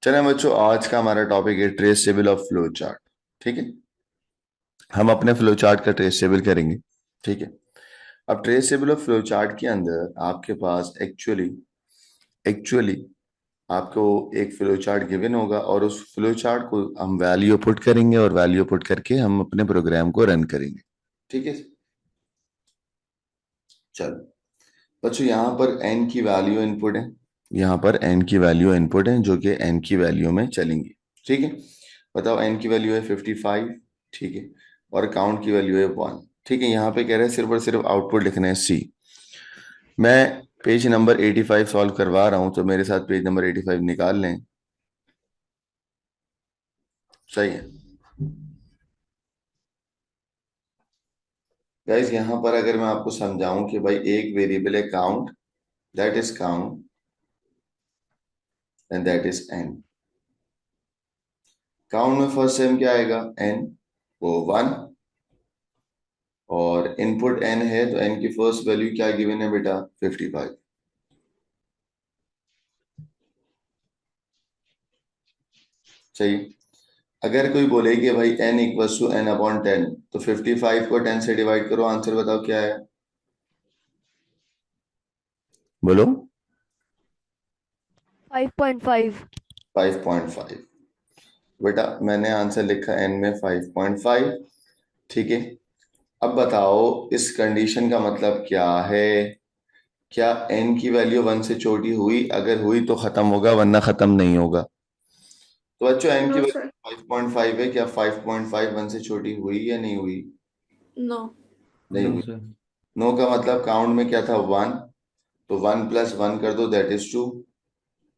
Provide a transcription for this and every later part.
चलें बच्चों, आज का हमारा टॉपिक है trace table of flow chart. ठीक है, हम अपने फ्लो चार्ट का ट्रेस टेबल करेंगे। ठीक है, अब trace table of flow chart के अंदर आपके पास एक्चुअली एक्चुअली आपको एक फ्लो चार्ट गिवन होगा और उस फ्लो चार्ट को हम वैल्यू पुट करेंगे और वैल्यू पुट करके हम अपने प्रोग्राम को रन करेंगे। ठीक है, चलो बच्चों, यहाँ पर एन की वैल्यू इनपुट है। यहाँ पर एन की वैल्यू इनपुट है जो कि एन की वैल्यू में चलेंगी। ठीक है, बताओ एन की वैल्यू है 55। ठीक है, और काउंट की वैल्यू है 1। ठीक है, यहाँ पे कह रहे हैं सिर्फ और सिर्फ आउटपुट लिखना है सी। मैं पेज नंबर 85 सॉल्व करवा रहा हूँ, तो मेरे साथ पेज नंबर 85 निकाल लें। सही है गाइस, यहाँ पर अगर मैं आपको समझाऊं कि भाई एक वेरिएबल है count, that is count and that is an. Count में फर्स्ट टाइम क्या आएगा, एन, वो 1, और इनपुट एन है तो एन की फर्स्ट वैल्यू क्या गिवन है बेटा, 55। सही। अगर कोई बोले कि भाई n equals to n upon 10, तो 55 को 10 से डिवाइड करो, आंसर बताओ क्या है, बोलो। 5.5। 5.5। बेटा मैंने आंसर लिखा एन में 5.5। ठीक है, अब बताओ इस कंडीशन का मतलब क्या है। क्या एन की वैल्यू 1 से छोटी हुई? अगर हुई तो खत्म होगा, वरना खत्म नहीं होगा। तो बच्चों एन की नो वैल्यू सर। 5.5 है, क्या 5.5 1 से छोटी हुई या नहीं हुई? नो। नहीं नो हुई। सर। नो का मतलब काउंट में क्या था, 1, तो 1 प्लस 1 कर दो, दैट इज 2,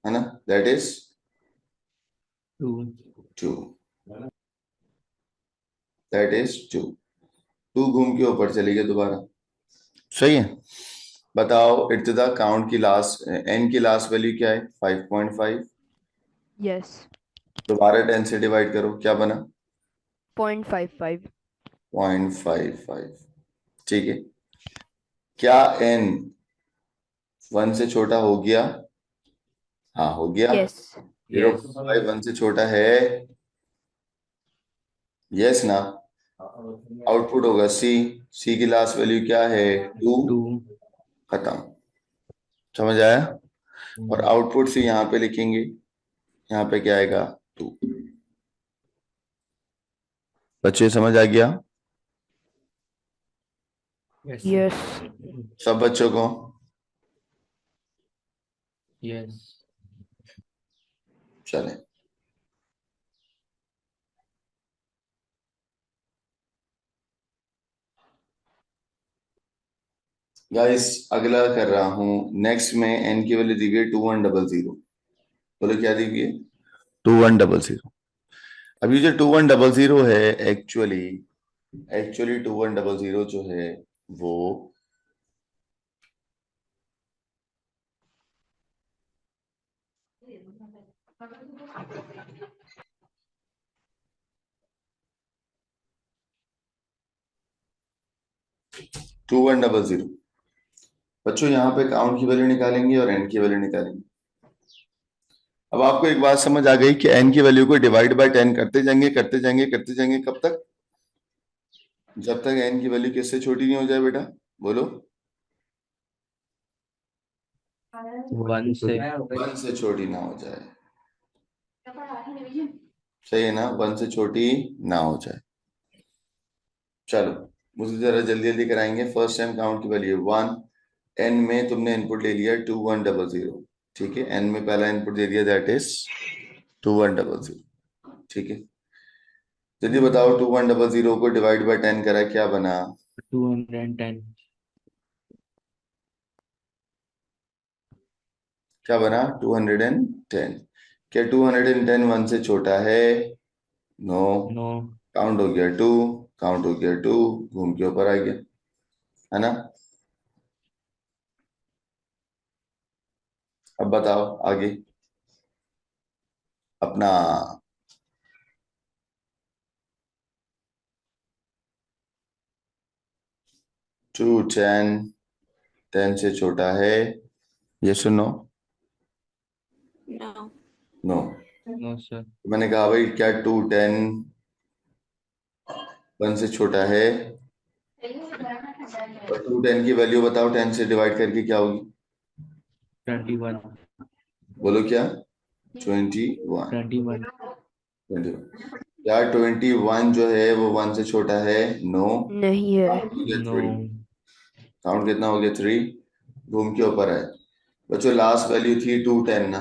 है ना, that is two. 2, that is 2। 2 घूम के ऊपर चली गई दोबारा। सही है, बताओ इब्तिदा काउंट की लास्ट एन की लास्ट वैल्यू क्या है, 5.5। यस। दोबारा 10 से डिवाइड करो, क्या बना, 0.55। 0.55। ठीक है, क्या एन 1 से छोटा हो गया? हाँ हो गया। Yes. Zero yes. Point five 1 से छोटा है, यस ना। आउटपुट होगा सी। सी की लास्ट वैल्यू क्या है, 2। टू। खत्म, समझ आया। और आउटपुट सी यहाँ पे लिखेंगे, यहाँ पे क्या आएगा, 2। बच्चे समझ आ गया यस। यस। सब बच्चों को? यस। चलें, गाइस अगला कर रहा हूं। नेक्स्ट में एन की वैल्यू दी गई 2100। बोलो क्या दी गई है, 2100। अब ये जो 2100 है, एक्चुअली एक्चुअली 2100 जो है वो 2100। बच्चों यहाँ पे काउंट की वैल्यू निकालेंगे और एन की वैल्यू निकालेंगे। अब आपको एक बात समझ आ गई कि एन की वैल्यू को डिवाइड बाय 10 करते जाएंगे करते जाएंगे करते जाएंगे, कब तक, जब तक एन की वैल्यू किससे छोटी नहीं हो जाए बेटा, बोलो। वन से। 1 से छोटी ना हो जाए। सही है ना, 1 से छोटी ना हो जाए। चलो मुझे जरा जल्दी जल्दी कराएंगे। फर्स्ट टाइम काउंट की वैल्यू 1। एन में तुमने इनपुट ले लिया 2100। ठीक है, एन में पहला इनपुट दे दिया, दैट इज 2100। ठीक है, जल्दी बताओ 2100 को डिवाइड बाय 10 करा, क्या बना, 210। क्या बना, 210। क्या 210 1 से छोटा है? नो। नो। काउंट हो गया 2, काउंट हो गया 2, घूम के ऊपर आ गया, है ना। अब बताओ आगे अपना। 210 10 से छोटा है, ये सुनो, नो। नो। No sir. मैंने कहा भाई क्या 210 1 से छोटा है? और 210 की वैल्यू बताओ, 10 से डिवाइड करके क्या होगी? 21। बोलो क्या? 21। 21। 21। क्या 21 जो है वो 1 से छोटा है? नो। नहीं है। नो। 3। काउंट कितना हो गया? 3। घूम के ऊपर है। बच्चों लास्ट वैल्यू थी 210 ना,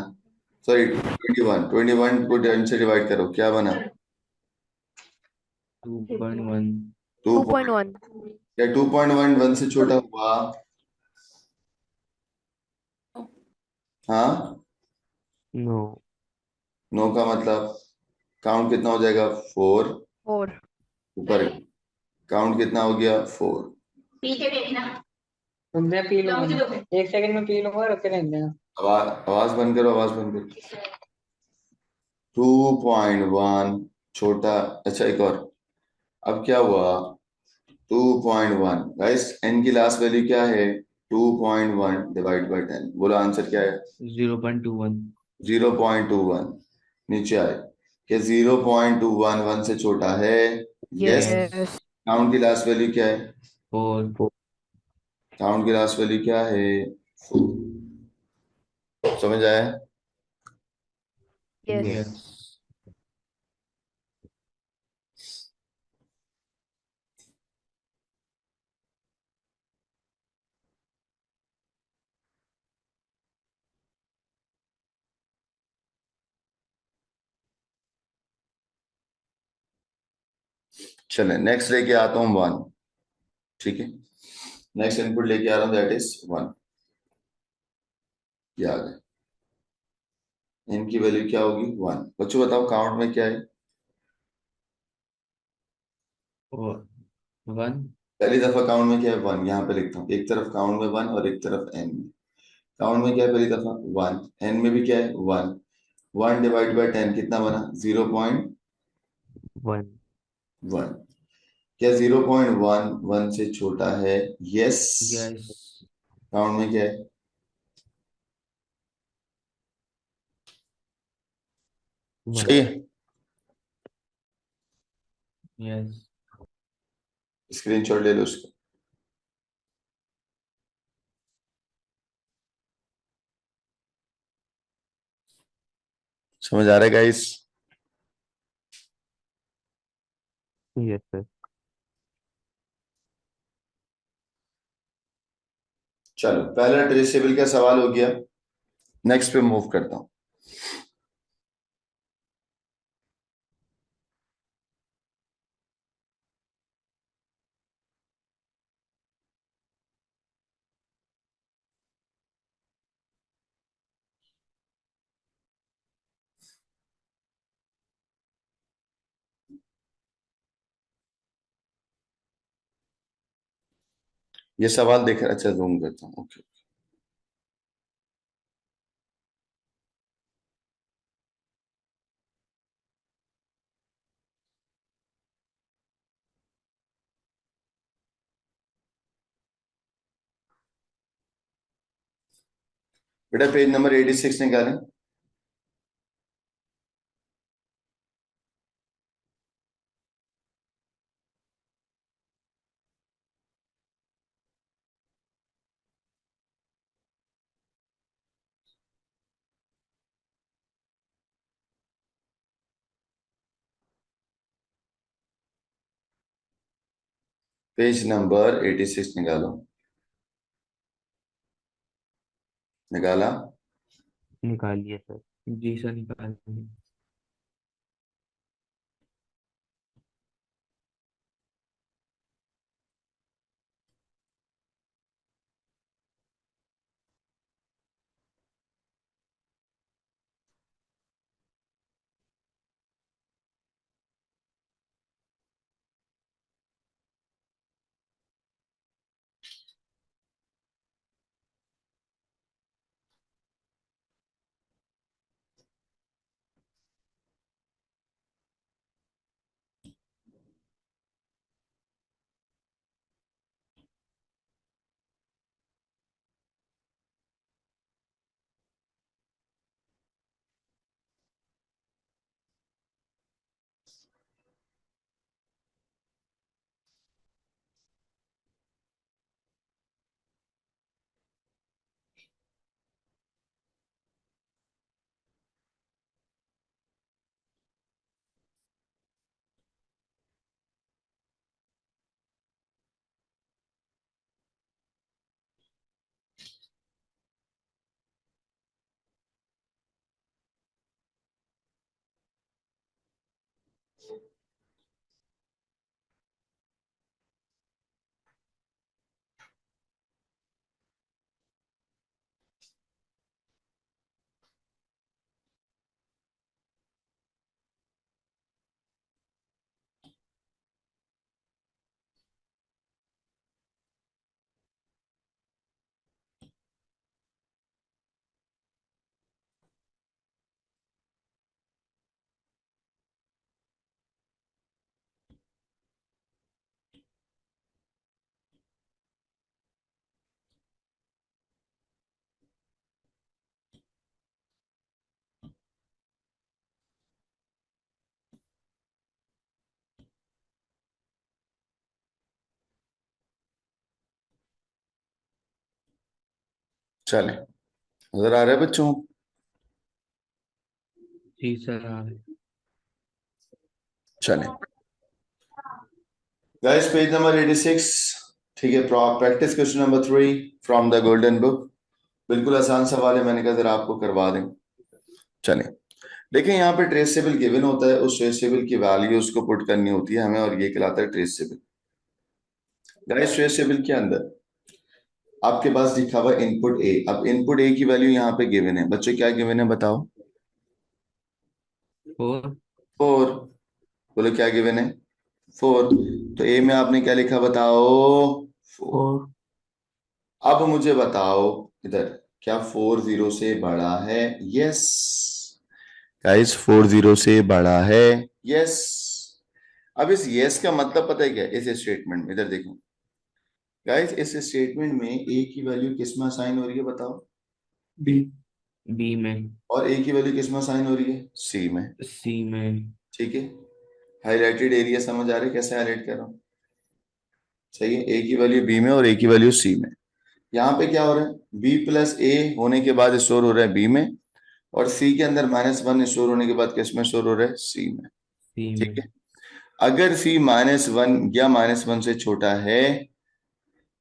सॉरी 21। 21 को 10 से डिवाइड करो, क्या बना? 2.1। टू 2.1। क्या 2.1 1 से छोटा हुआ? हाँ। नो। नो का मतलब काउंट कितना हो जाएगा? 4। 4। ऊपर काउंट कितना हो गया? 4। तुम मैं पी लूंगा, 1 सेकंड में पी लूंगा, रख के रहने देना। आवाज आवाज बंद करो, आवाज बंद करो। 2.1 छोटा। अच्छा एक और। अब क्या हुआ? 2.1 गाइस, n की लास्ट वैल्यू क्या है? 2.1 डिवाइड बाय 10। बोलो आंसर क्या है? 0.21। 0.21। नीचे आए। क्या 0.21 1 से छोटा है? यस। यस। यस। काउंट की लास्ट वैल्यू क्या है? 4। काउंट की लास्ट वैल्यू क्या है? 4। समझ आया? यस। यस। चले नेक्स्ट लेके आता हूँ 1। ठीक है, नेक्स्ट इनपुट लेके आ रहा हूँ, दैट इज 1। ये आ गया। इनकी वैल्यू क्या होगी? 1। बच्चों बताओ काउंट में क्या है? और 1। पहली दफा काउंट में क्या है? 1। यहाँ पे लिखता हूँ, एक तरफ काउंट में 1 और एक तरफ एन में। काउंट में क्या है? पहली दफा 1। एन में भी क्या है? 1। 1 डिवाइड बाय 10 कितना बना? 0.1। 1। क्या 0.1 1 से छोटा है? यस। यस। काउंट में क्या है? 1। सही है। यस। स्क्रीनशॉट ले लो उसका। समझ आ रहा है गाइस? Yes sir. चलो पहला ट्रेसेबल का सवाल हो गया। नेक्स्ट पे मूव करता हूँ। ये सवाल देख रहा, अच्छा जूम करता हूँ, ओके। बेटा पेज नंबर 86 निकालें। पेज नंबर 86 निकालो। निकाला? निकालिए सर। जी सर निकालिए। चले, नजर आ रहा है बच्चों? जी सर आ रहे। चले गाइस, पेज नंबर 86। ठीक है, practice question number 3 from the golden book. बिल्कुल आसान सवाल है, मैंने कहा जरा आपको करवा दें। चले, देखिए यहाँ पे ट्रेसेबल गिवन होता है, उस ट्रेसेबल की वैल्यू उसको पुट करनी होती है हमें, और ये कहलाता है ट्रेसेबल। गाइस, ट्रेसेबल के अंदर आपके पास लिखा हुआ इनपुट ए। अब इनपुट ए की वैल्यू यहाँ पे गिवन है बच्चों, क्या गिवन है बताओ? 4। 4। बोलो क्या गिवन है? 4। तो ए में आपने क्या लिखा बताओ? 4। 4। अब मुझे बताओ इधर, क्या 4 0 से बड़ा है? यस गाइस, 4 0 से बड़ा है। यस। अब इस यस का मतलब पता है क्या है? इस स्टेटमेंट में इधर देखो गाइस, इस स्टेटमेंट में ए की वैल्यू किस में असाइन हो रही है बताओ? बी। बी में। और ए की वैल्यू किस में असाइन हो रही है? सी में। सी में। ठीक है, हाईलाइटेड एरिया समझ आ रहा है कैसे हाईलाइट कर रहा हूं? सही है, ए की वैल्यू बी में और ए की वैल्यू सी में। यहाँ पे क्या हो रहा है? बी प्लस ए होने के बाद स्टोर हो रहा है बी में, और सी के अंदर -1 स्टोर होने के बाद किस में स्टोर हो रहा है? सी में। सी ठीक में। है, अगर सी -1 या -1 से छोटा है,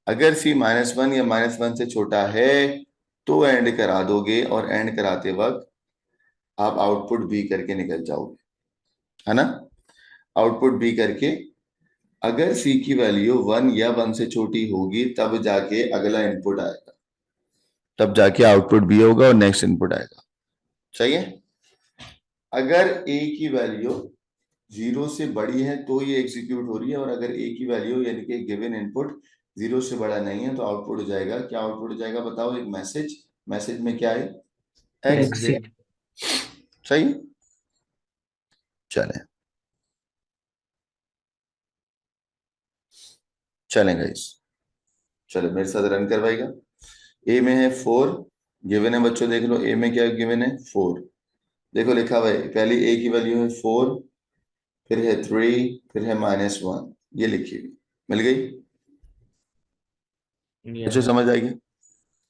अगर सी -1 या -1 से छोटा है तो एंड करा दोगे, और एंड कराते वक्त आप आउटपुट बी करके निकल जाओगे, है ना? आउटपुट बी करके, अगर सी की वैल्यू 1 या 1 से छोटी होगी तब जाके अगला इनपुट आएगा, तब जाके आउटपुट बी होगा और नेक्स्ट इनपुट आएगा। सही है, अगर ए की वैल्यू 0 से बड़ी है तो ये एग्जीक्यूट हो रही है, और अगर ए की वैल्यू यानी कि गिवन इनपुट 0 से बड़ा नहीं है तो आउटपुट हो जाएगा, क्या आउटपुट हो जाएगा बताओ? एक मैसेज। मैसेज में क्या है? एग्जिट। एग्जिट। सही है? चलें, चलें गाइस, चलो मेरे साथ रन करवाएगा। ए में है 4 गिवन है बच्चों, देख लो ए में क्या गिवन है? 4। देखो लिखा हुआ है, पहली ए की वैल्यू है 4, फिर है 3, फिर है -1, ये लिखी हुई मिल गई बच्चों, यस। समझ आएगी?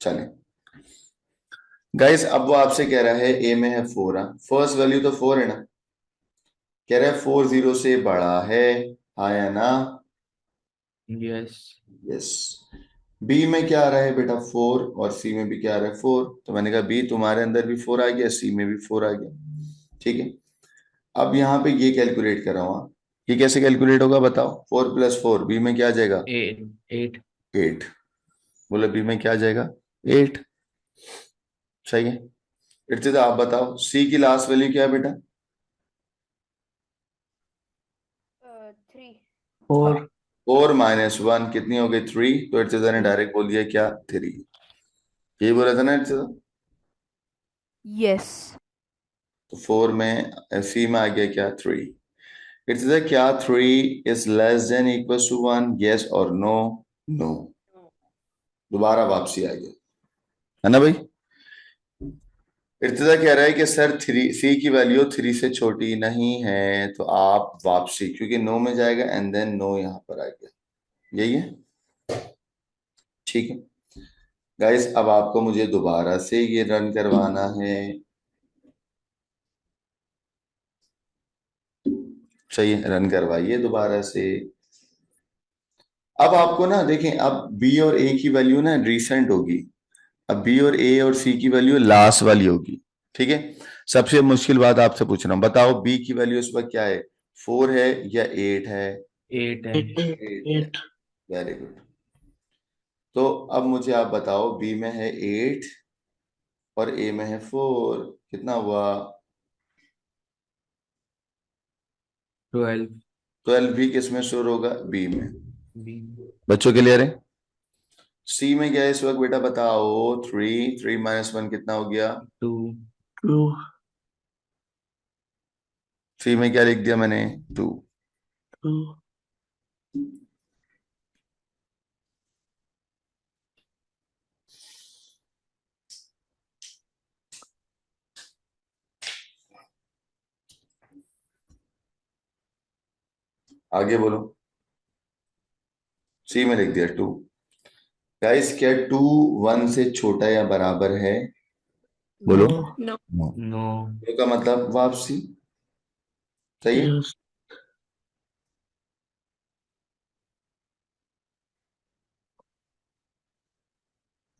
चलें गाइस, अब वो आपसे कह रहा है ए में है 4, फर्स्ट वैल्यू तो 4 है ना, कह रहा है 4 0 से बड़ा है, हाँ या ना? यस। यस। बी में क्या आ रहा है बेटा? 4, और सी में भी क्या आ रहा है? 4। तो मैंने कहा बी तुम्हारे अंदर भी 4 आ गया, सी में भी 4 आ गया। ठीक है, अब यहाँ पे ये कैलकुलेट कर रहा हूँ, ये कैसे कैलकुलेट होगा बताओ? 4 + 4 बी में क्या आ जाएगा? 8। 8। बोले बी में क्या आ जाएगा? 8। सही है, इर्तिजा तो आप बताओ सी की लास्ट वैल्यू क्या है बेटा? 3। 4। 4 -1 कितनी हो गई? 3। तो इर्तिजा ने डायरेक्ट बोल दिया क्या? 3। यही बोला था ना इर्तिजा? यस। तो 4 में सी में आ गया क्या? 3। इर्तिजा क्या 3 is less than equal to 1? Yes और नो? नो। दोबारा वापसी आ गया, है ना भाई? इर्तिजा कह रहा है कि सर 3 सी की वैल्यू 3 से छोटी नहीं है, तो आप वापसी, क्योंकि नो में जाएगा एंड देन नो यहाँ पर आ गया, यही है। ठीक है गाइस, अब आपको मुझे दोबारा से ये रन करवाना है। सही है, रन करवाइए दोबारा से। अब आपको ना देखें, अब बी और ए की वैल्यू ना रिसेंट होगी, अब बी और ए और सी की वैल्यू लास्ट वाली होगी। ठीक है, सबसे मुश्किल बात आपसे पूछ रहा हूं, बताओ बी की वैल्यू इस वक्त क्या है? 4 है या 8 है? 8 है। 8 है। Very good. तो अब मुझे आप बताओ, बी में है 8 और ए में है 4, कितना हुआ? 12। 12 भी किस में स्टोर होगा? बी में। बी। बच्चों क्लियर है? सी में क्या है इस वक्त बेटा बताओ? 3। 3 -1 कितना हो गया? 2। 2। सी में क्या लिख दिया मैंने? 2। 2। आगे बोलो। सी में लिख दिया 2। गाइस क्या 2 1 से छोटा या बराबर है? बोलो। नो। No. नो। नो। तो का मतलब वापसी। सही है। यस।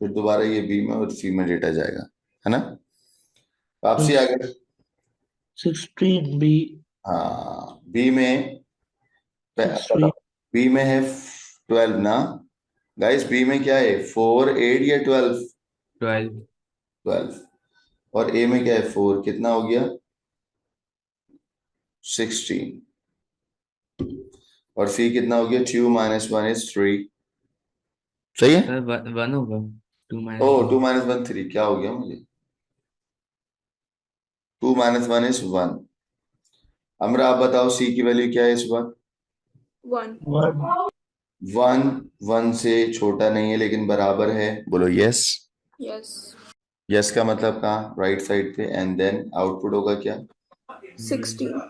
फिर दोबारा ये बी में और सी में डेटा जाएगा, है ना? वापसी आ गई। 16 बी। हाँ, बी में 16। बी में है 12 ना? गाइस बी में क्या है, 4 8 या 12? 12। 12। और ए में क्या है, 4, कितना हो गया? 16। और सी कितना हो गया, 2 - 1 इज 3। सही है। सर 1 होगा। 2 ओ माइनस 2 1। - 1 3, क्या हो गया मुझे? 2 - 1 इज 1। अमरा आप बताओ सी की वैल्यू क्या है इस बार? 1. 1। 1 1 से छोटा नहीं है लेकिन बराबर है, बोलो यस। Yes. यस का मतलब कहाँ, राइट साइड पे, एंड देन आउटपुट होगा क्या? 16.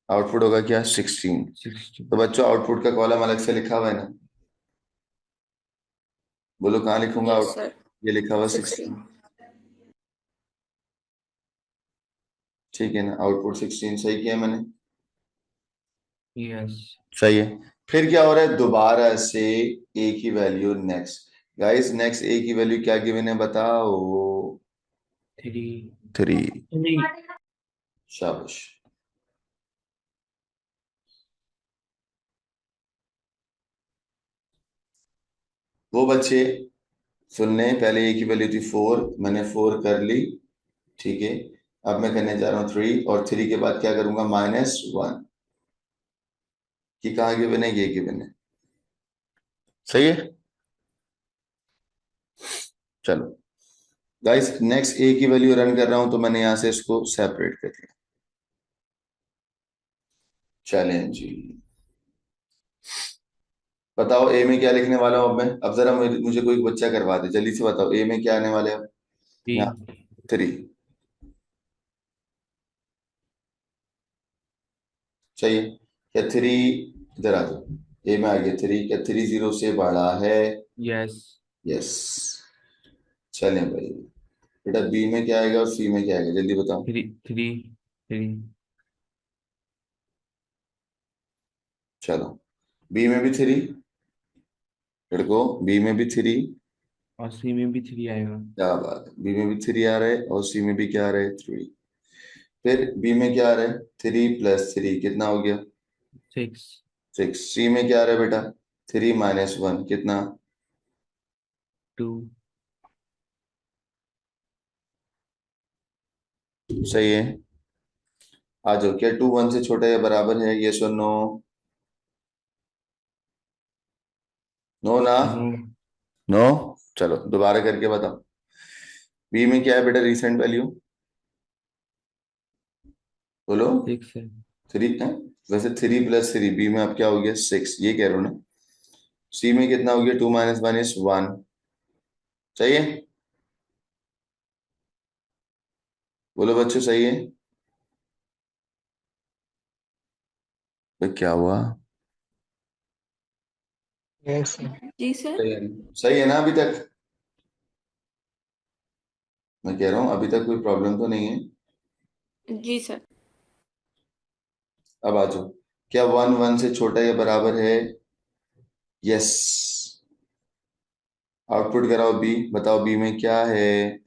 आउटपुट होगा क्या, 16। 16। तो बच्चों आउटपुट का कॉलम अलग से लिखा हुआ है ना? बोलो कहाँ लिखूंगा Yes, आउटपुट? sir. ये लिखा हुआ 16। 16. ठीक है ना, आउटपुट 16 सही किया मैंने? यस। सही है। फिर क्या हो रहा है, दोबारा से ए की वैल्यू नेक्स्ट। गाइस नेक्स्ट ए की वैल्यू क्या गिवन है बताओ? 3। 3। 3। शाबाश। वो बच्चे सुन लें, पहले ए की वैल्यू थी 4, मैंने 4 कर ली। ठीक है। अब मैं करने जा रहा हूँ 3, और 3 के बाद क्या करूंगा, -1। कि कहाँ गिवन है, ये गिवन है। सही है। चलो गाइस नेक्स्ट ए की वैल्यू रन कर रहा हूं तो मैंने यहां से इसको सेपरेट कर लिया। चलें जी, बताओ ए में क्या लिखने वाला हूं अब मैं? अब जरा मुझे कोई बच्चा करवा दे, जल्दी से बताओ ए में क्या आने वाले हैं अब? 3। यहाँ 3। चाहिए क्या 3? इधर आ जाओ। ए में आ गया 3, क्या 3 0 से बड़ा है? यस। यस। चलें भाई, बेटा बी में क्या आएगा और सी में क्या आएगा, जल्दी बताओ। 3। 3। 3। चलो, बी में भी 3। लड़को बी में भी 3। और सी में भी 3 आएगा। क्या बात है, बी में भी 3 आ रहा है और सी में भी क्या आ रहा है, 3। फिर बी में क्या आ रहा है, 3 + 3 कितना हो गया? 6। 6। सी में क्या आ रहा है बेटा, 3 - 1 कितना? 2। सही है। आ जाओ, क्या 2 1 से छोटा या बराबर है, ये सुनो। नो ना? नो। नो। चलो दोबारा करके बताओ। बी में क्या है बेटा, रिसेंट वैल्यू? बोलो। 6 है। 3 है। वैसे 3 + 3, बी में अब क्या हो गया, 6, ये कह रहे हो ना? सी में कितना हो गया, 2 - 1 इज 1। सही है। बोलो बच्चों सही है? भाई क्या हुआ? यस। जी सर. सही है। सही है ना अभी तक? मैं कह रहा हूँ अभी तक कोई प्रॉब्लम तो नहीं है? जी सर. अब आ जाओ, क्या 1 1 से छोटा या बराबर है? यस। आउटपुट कराओ बी, बताओ बी में क्या है?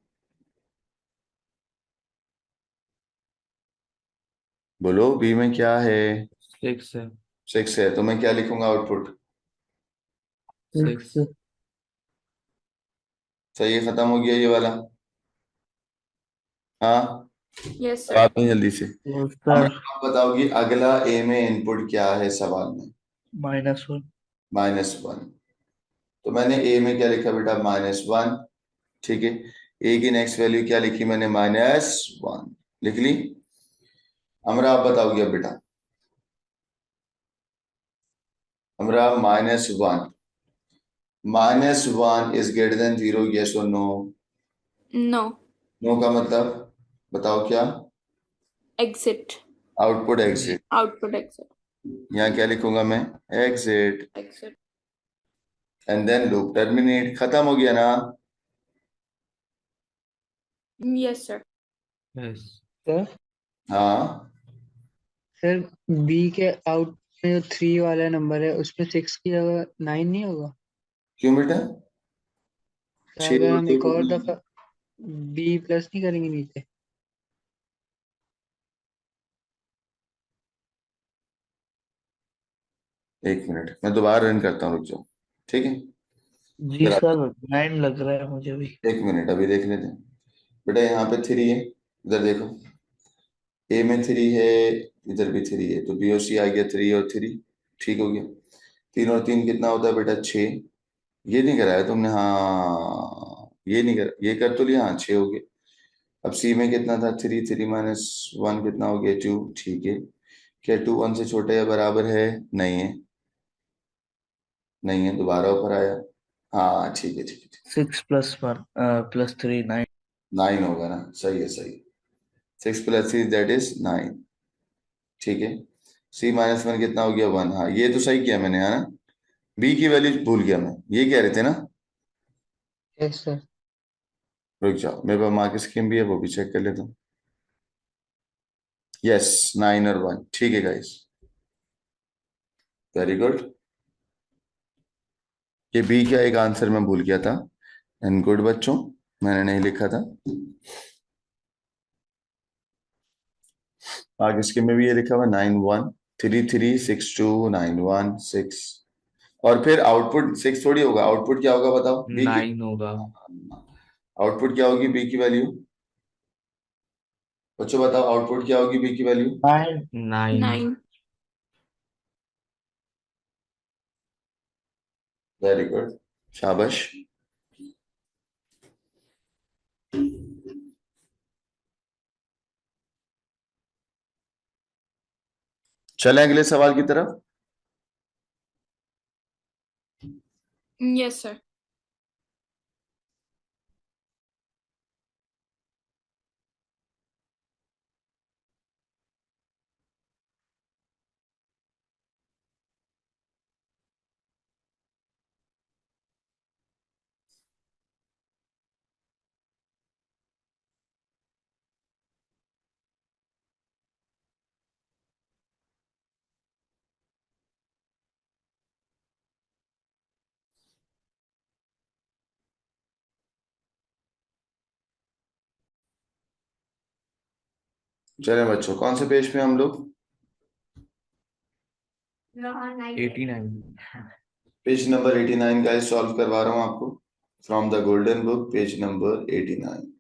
बोलो बी में क्या है? 6 है। 6 है, तो मैं क्या लिखूंगा आउटपुट? 6। 6। सही है, खत्म हो गया ये वाला। हाँ, Yes sir. बात नहीं जल्दी से। यस अब सर। आप बताओगी अगला ए में इनपुट क्या है सवाल में? -1। -1। तो मैंने ए में क्या लिखा बेटा, -1। ठीक है। ए की नेक्स्ट वैल्यू क्या लिखी मैंने, -1 लिख ली। हमरा आप बताओगे अब बेटा, हमरा -1, -1 इज ग्रेटर देन 0, यस और नो? No. नो का मतलब बताओ क्या? Exit. Output exit. Output exit. यहाँ क्या लिखूंगा मैं, exit. Exit. And then loop terminate, खत्म हो गया ना? Yes, sir. यस सर हाँ, सर बी के आउट में जो 3 वाला नंबर है उसमें 6 की जगह 9 नहीं होगा? क्यों बेटा? सर छह अगर और हम दो एक और कितना? दफा बी प्लस नहीं करेंगे नीचे? एक मिनट, मैं दोबारा रन करता हूँ, रुक जाओ। ठीक है, जी फिर सर 9 लग रहा है मुझे भी। एक मिनट अभी देख लेते हैं। बेटा यहाँ पे 3 है, इधर देखो, ए में 3 है, इधर भी 3 है, तो बी और सी आ गया 3 और 3, ठीक हो गया। 3 और 3 कितना होता है बेटा? 6। ये नहीं कराया तुमने? हाँ, ये नहीं कर, ये कर तो लिया, हाँ 6 हो गया। अब सी में कितना था? 3, 3 - 1 कितना हो गया? 2, ठीक है। क्या 2 1 से छोटा या बराबर है? नहीं है, नहीं है, दोबारा ऊपर आया। हाँ ठीक है, ठीक है, ठीक 6 +1 +3 9। है। 9 होगा ना, सही है, सही है। 6 + 3 दैट इज 9, ठीक है। C - 1 कितना हो गया? 1, हाँ ये तो सही किया मैंने, है ना? बी की वैल्यू भूल गया मैं, ये कह रहे थे ना? Yes sir. रुक जाओ, मेरे पास मार्क स्कीम भी है, वो भी चेक कर लेता हूँ। यस, 9 और 1, ठीक है गाइस, वेरी गुड। ये बी का एक आंसर मैं भूल गया था, एंड गुड बच्चों, मैंने नहीं लिखा था। आगे इसके में भी ये लिखा हुआ 91336291 6, और फिर आउटपुट 6 थोड़ी होगा, आउटपुट क्या होगा बताओ? बी की 9 होगा। आउटपुट क्या होगी? बी की वैल्यू, बच्चों बताओ आउटपुट क्या होगी बी की वैल्यू? 9। 9। 9. वेरी गुड, शाबाश। चलें अगले सवाल की तरफ। Yes, sir. चलें बच्चों, कौन से पेज पे हम लोग? 89। पेज नंबर 89 का सॉल्व करवा रहा हूं आपको, from the golden book, page number 89,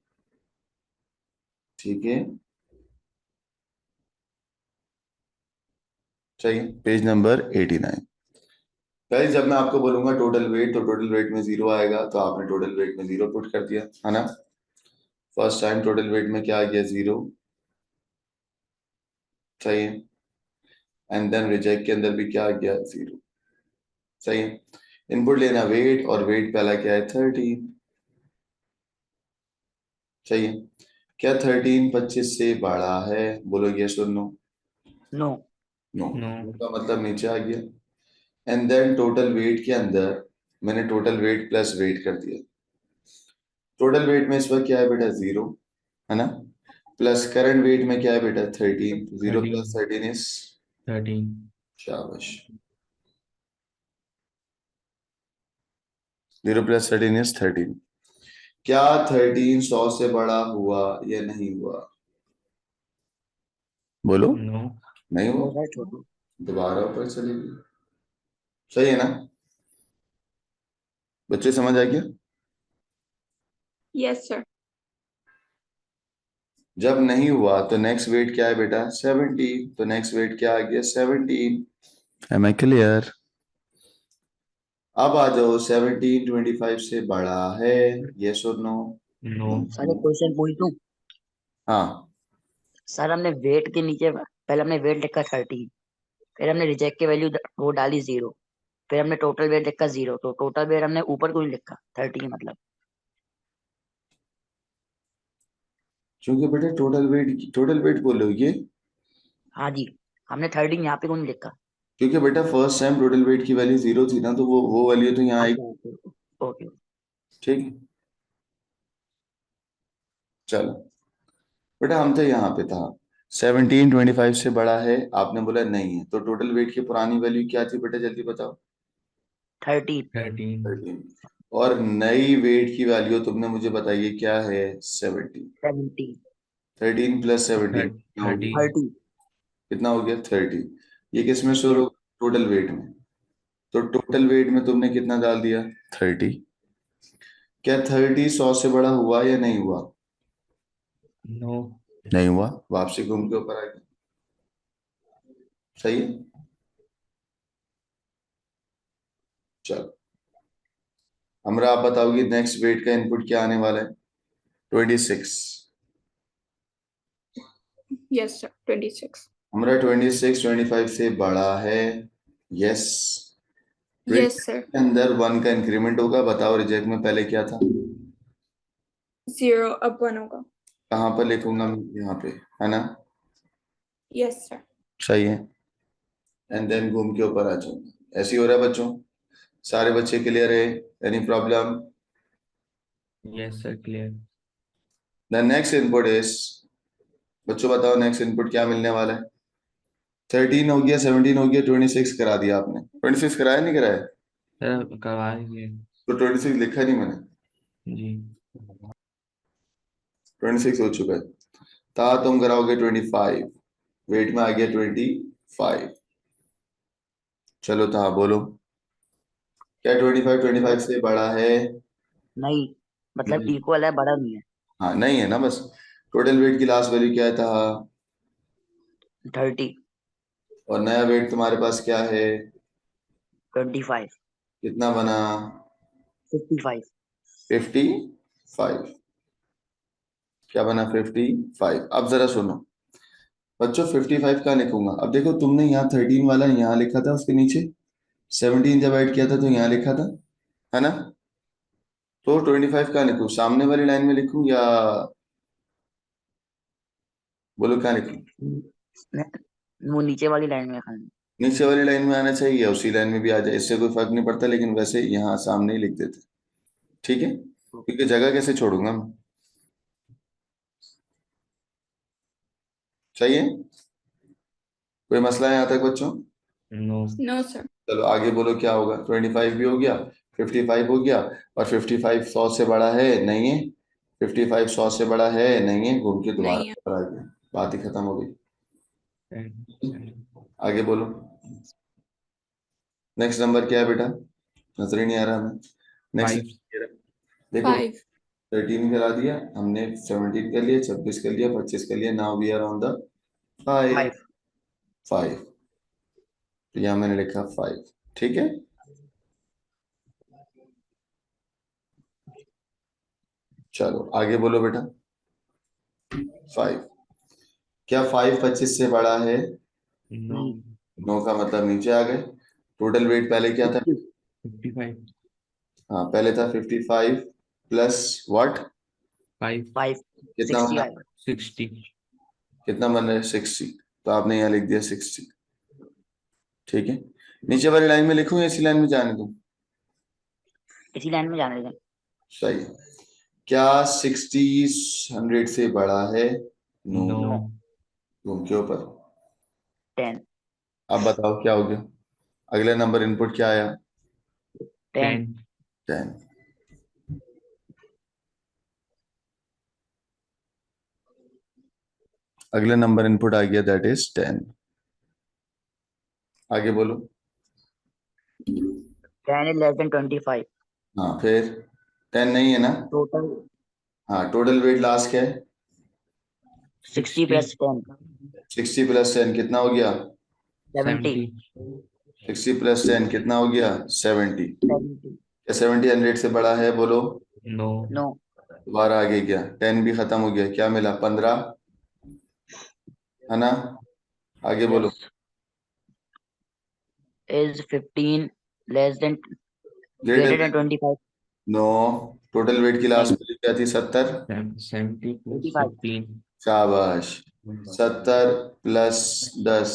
ठीक है। चाहिए पेज नंबर 89। गाइस जब मैं आपको बोलूंगा टोटल वेट, तो टोटल वेट में 0 आएगा, तो आपने टोटल वेट में 0 पुट कर दिया, है ना? फर्स्ट टाइम टोटल वेट में क्या आ गया? 0, सही है। एंड देन रिजेक्ट के अंदर भी क्या आ गया? 0, सही है। इनपुट लेना वेट, और वेट पहला क्या है? 13, सही है। क्या 13 25 से बड़ा है? बोलो यस और नो। नो। No, no. का मतलब नीचे आ गया। एंड देन टोटल वेट के अंदर मैंने टोटल वेट प्लस वेट कर दिया। टोटल वेट में इस वक्त क्या है बेटा? 0, है ना? प्लस करंट वेट में क्या है बेटा? 13, 0 + 13। 13 इज, 13। शाबाश, 0 + 13 इज 13। क्या 13 100 से बड़ा हुआ या नहीं हुआ? बोलो। नो। नहीं हुआ, हो रहा है छोटू। दोबारा ऊपर चलेगी, सही है ना? बच्चे समझ आ गया? Yes, sir. जब नहीं हुआ तो नेक्स्ट वेट क्या है बेटा? 17, तो नेक्स्ट वेट क्या आ गया? 17। Am I clear? अब आ जाओ, 17 25 से बड़ा है, यस और नो? नो। सर एक क्वेश्चन पूछ दूं। हाँ, सर हमने वेट के नीचे पहले हमने वेट लिखा 13, फिर हमने रिजेक्ट की वैल्यू वो डाली 0, फिर हमने टोटल वेट लिखा 0, तो टोटल वेट हमने ऊपर क्यों नहीं लिखा 13 मतलब? क्योंकि बेटा टोटल वेट बोलोगे। हाँ जी, हमने 13 यहाँ पे क्यों नहीं लिखा? क्योंकि बेटा फर्स्ट टाइम टोटल वेट की वैल्यू 0 थी ना, तो वो वैल्यू तो यहाँ आएगी। अच्छा ओके। ठीक है, चलो बेटा हम तो यहाँ पे था 1725 से बड़ा है, आपने बोला नहीं है, तो टोटल वेट की पुरानी वैल्यू क्या थी बेटा, जल्दी बताओ। 13 13 13। और नई वेट की वैल्यू तुमने मुझे बताई है क्या है, 17। 70 13 प्लस 17 कितना हो गया, 30 30 कितना हो गया 30। ये किस में स्टोर यस हो, टोटल वेट में। तो टोटल वेट में तुमने कितना डाल दिया, 30। क्या 30 100 से बड़ा हुआ या नहीं हुआ, नो नहीं हुआ, वापसी घूम के ऊपर आ गया। सही है, चलो हमरा आप बताओगे नेक्स्ट वेट का इनपुट क्या आने वाला है, 26। Yes, sir. 26. हमरा 26 25 से बड़ा है, यस। Yes, sir. के अंदर 1 का इंक्रीमेंट होगा, बताओ रिजेक्ट में पहले क्या था, 0 अब 1 होगा. कहाँ पर लिखूंगा मैं, यहाँ पे, है ना। Yes, sir. सही है, एंड देन घूम के ऊपर आ जाऊंगा। ऐसे ही हो रहा है बच्चों, सारे बच्चे क्लियर है, any problem. Yes sir clear. The next input is, बच्चों बताओ नेक्स्ट इनपुट क्या मिलने वाला है। 13 हो गया, 17 हो गया, 26 करा दिया आपने, 26 कराया नहीं कराया, सर करवा दीजिए। तो 26 लिखा नहीं मैंने, जी 26 हो चुका है। था तुम कराओगे 25, वेट में आ गया 25। चलो था बोलो, क्या 25 25 से बड़ा है, नहीं मतलब नहीं। इक्वल है बड़ा नहीं है। हाँ नहीं है ना, बस टोटल वेट की लास्ट वैल्यू क्या था, 30 और नया वेट तुम्हारे पास क्या है, 25 कितना बना, 55 55। क्या बना, 55। अब जरा सुनो बच्चों, 55 कहाँ लिखूंगा, अब देखो तुमने यहाँ 13 वाला यहाँ लिखा था, उसके नीचे 17 जब ऐड किया था तो यहाँ लिखा था, है ना। तो 25 कहाँ लिखूं, सामने वाली लाइन में लिखूं या, बोलो कहाँ लिखूं। वो नीचे वाली लाइन में खाली। नीचे वाली लाइन में आना चाहिए या उसी लाइन में भी आ जाए, इससे कोई फर्क नहीं पड़ता, लेकिन वैसे यहाँ सामने ही लिख देते। ठीक है, क्योंकि जगह कैसे छोड़ूंगा मैं। सही है, कोई मसला है यहाँ तक बच्चों। No No, sir. चलो आगे बोलो क्या होगा, 25 भी हो गया, 55 हो गया, और 55 100 से बड़ा है नहीं है, 55 100 से बड़ा है नहीं है, घूम के दोबारा नहीं है. ऊपर आ गया, बात ही खत्म हो गई। 10 आगे बोलो, नेक्स्ट नंबर क्या है बेटा, नजर ही नहीं आ रहा हमें। नेक्स्ट 5 देखो, 5. 13 करा दिया हमने, 17 कर लिया, 26 कर लिया, 25 कर लिया, now we are on the 5। 5 5, तो यहाँ मैंने लिखा 5। ठीक है, चलो आगे बोलो बेटा, 5। क्या 5 25 से बड़ा है, नो नहीं 9 का मतलब नीचे आ गए। टोटल वेट पहले क्या था, 55 हाँ पहले था 55 प्लस व्हाट, 5 5 कितना 60 बना, आएगा। 60 कितना बन रहा है 60, तो आपने यहाँ लिख दिया 60। ठीक है, नीचे वाली लाइन में लिखूं या इसी लाइन में जाने दूं, इसी लाइन में जाने दें। सही है। क्या 60 100 से बड़ा है, नो, नो नो घूम के ऊपर। 10 अब बताओ क्या हो गया, अगला नंबर इनपुट क्या आया, 10 10 10। अगला नंबर इनपुट आ गया, दैट इज 10। आगे बोलो, 10 is less than 25 हाँ फिर 10 नहीं है ना, टोटल हाँ टोटल वेट लास्ट क्या है, 60 plus 10 60 प्लस 10 कितना हो गया, 70 70 60 प्लस 10 कितना हो गया, 70। 70 क्या 70 100 से बड़ा है, बोलो। नो नो दोबारा आगे गया, 10 भी खत्म हो गया, क्या मिला 15, है ना। आगे बोलो, yes is 15 less than greater greater than 25 no, total weight की लास्ट नहीं वैल्यू क्या थी, 70। 70 plus 85 15 शाबाश, 70 प्लस 10,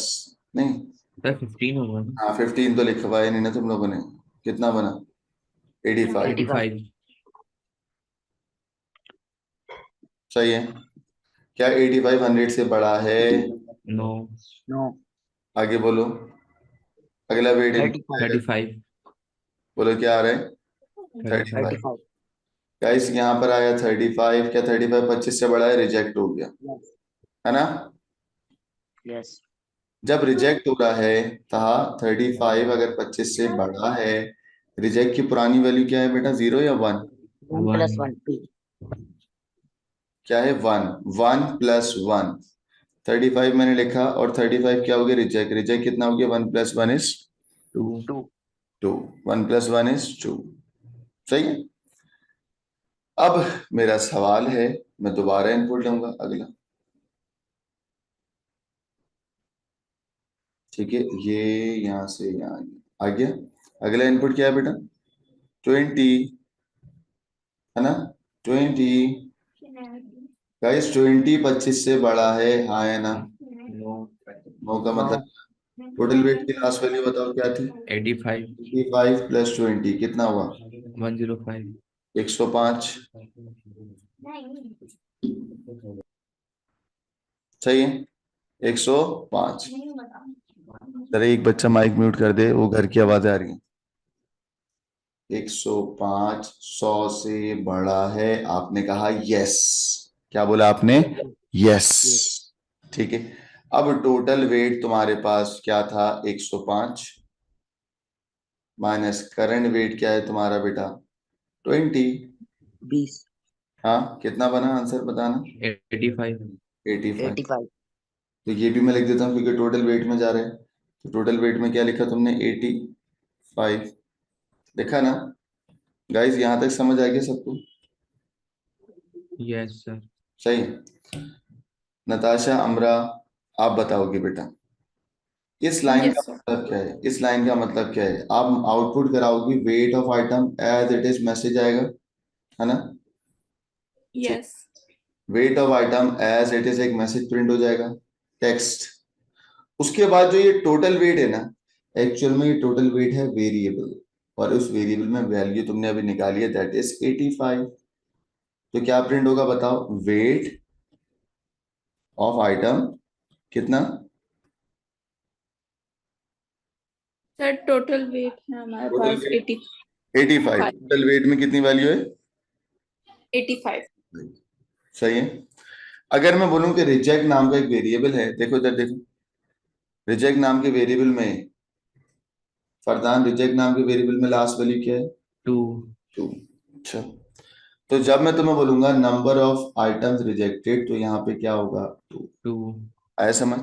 नहीं सर 15 होगा ना? हाँ 15 तो लिखवाया नहीं ना तुम लोगों ने। कितना बना? 85। 85। सही है। क्या 85 100 से बड़ा है? नो। नो। आगे बोलो। अगला वेट इनपुट 35। आएगा। 35। बोलो क्या आ रहा है? 35। 35। 35। गाइस यहाँ पर आया 35। क्या 35 25 से बड़ा है? रिजेक्ट हो गया, यस। है ना? यस। जब रिजेक्ट हो रहा है कहा 35 अगर 25 से बड़ा है, रिजेक्ट की पुरानी वैल्यू क्या है बेटा? 0 या 1? 1 + 1 2। क्या है? 1। 1 + 1। 35 मैंने लिखा और 35 क्या हो गया? रिजेक्ट। रिजेक्ट कितना हो गया? 1 + 1 इज 2। 2। 2। 1 + 1 इज 2। सही है। अब मेरा सवाल है, मैं दोबारा इनपुट लूंगा अगला। ठीक है, ये यहां से यहाँ आ गया। अगला इनपुट क्या है बेटा? 20, है ना? 20। गाइस 20 25 से बड़ा है, हाँ है ना? नो। नो का नो। मतलब? टोटल वेट की लास्ट वैल्यू बताओ क्या थी? 85। 85 + 20 कितना हुआ? 105। 105। सही है। 105। जरा एक बच्चा माइक म्यूट कर दे, वो घर की आवाजें आ रही हैं। 105 100 से बड़ा है, आपने कहा यस। क्या बोला आपने? यस। यस। ठीक है। अब टोटल वेट तुम्हारे पास क्या था? 105 माइनस करंट वेट क्या है तुम्हारा बेटा? 20। 20। हाँ कितना बना? आंसर बताना। 85। 85। 85। तो ये भी मैं लिख देता हूँ क्योंकि टोटल वेट में जा रहे हैं। तो टोटल वेट में क्या लिखा तुमने? 85 लिखा ना? गाइस यहाँ तक समझ आ गया सबको? Yes sir. सही है। नताशा, अमरा, आप बताओगे बेटा इस लाइन का Yes, sir. मतलब क्या है? इस लाइन का मतलब क्या है? आप आउटपुट कराओगी weight of item as it is, message आएगा, है ना? Yes. Weight of item as it is एक मैसेज प्रिंट हो जाएगा, टेक्स्ट। उसके बाद जो ये टोटल वेट है ना, एक्चुअल में ये टोटल वेट है वेरिएबल, और उस वेरिएबल में वैल्यू तुमने अभी निकाली है, दैट इज 85। तो क्या प्रिंट होगा बताओ? वेट ऑफ आइटम कितना? सर टोटल वेट है हमारे टोटल पास वेट 85। टोटल वेट में कितनी वैल्यू है? 85। सही है। अगर मैं बोलूं कि रिजेक्ट नाम का एक वेरिएबल है, देखो इधर देखो, रिजेक्ट नाम के वेरिएबल में, फरदान रिजेक्ट नाम के वेरिएबल में लास्ट वैल्यू क्या है? 2। 2। अच्छा, तो जब मैं तुम्हें बोलूंगा नंबर ऑफ आइटम्स रिजेक्टेड, तो यहाँ पे क्या होगा? 2। 2। आया समझ?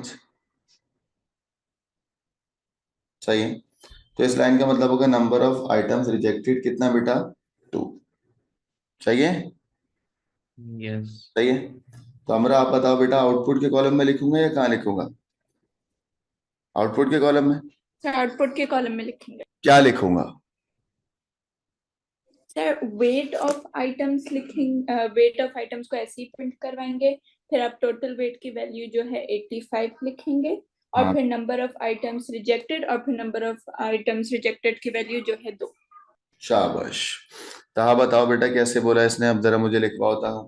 सही है। तो इस लाइन का मतलब होगा नंबर ऑफ आइटम्स रिजेक्टेड कितना बेटा? 2। सही है। यस। सही है। तो हमरा आप बताओ बेटा, आउटपुट के कॉलम में लिखूंगा या कहाँ लिखूंगा? आउटपुट के कॉलम में सर आउटपुट के कॉलम में लिखेंगे। क्या लिखूंगा? सर वेट ऑफ आइटम्स लिखेंगे, वेट ऑफ आइटम्स को ऐसे ही प्रिंट करवाएंगे। फिर आप टोटल वेट की वैल्यू जो है 85 लिखेंगे, और हाँ फिर नंबर ऑफ आइटम्स रिजेक्टेड, और फिर नंबर ऑफ आइटम्स रिजेक्टेड की वैल्यू जो है 2। शाबाश। ताहा बताओ बेटा कैसे बोला इसने, अब जरा मुझे लिखवाओ ताहा।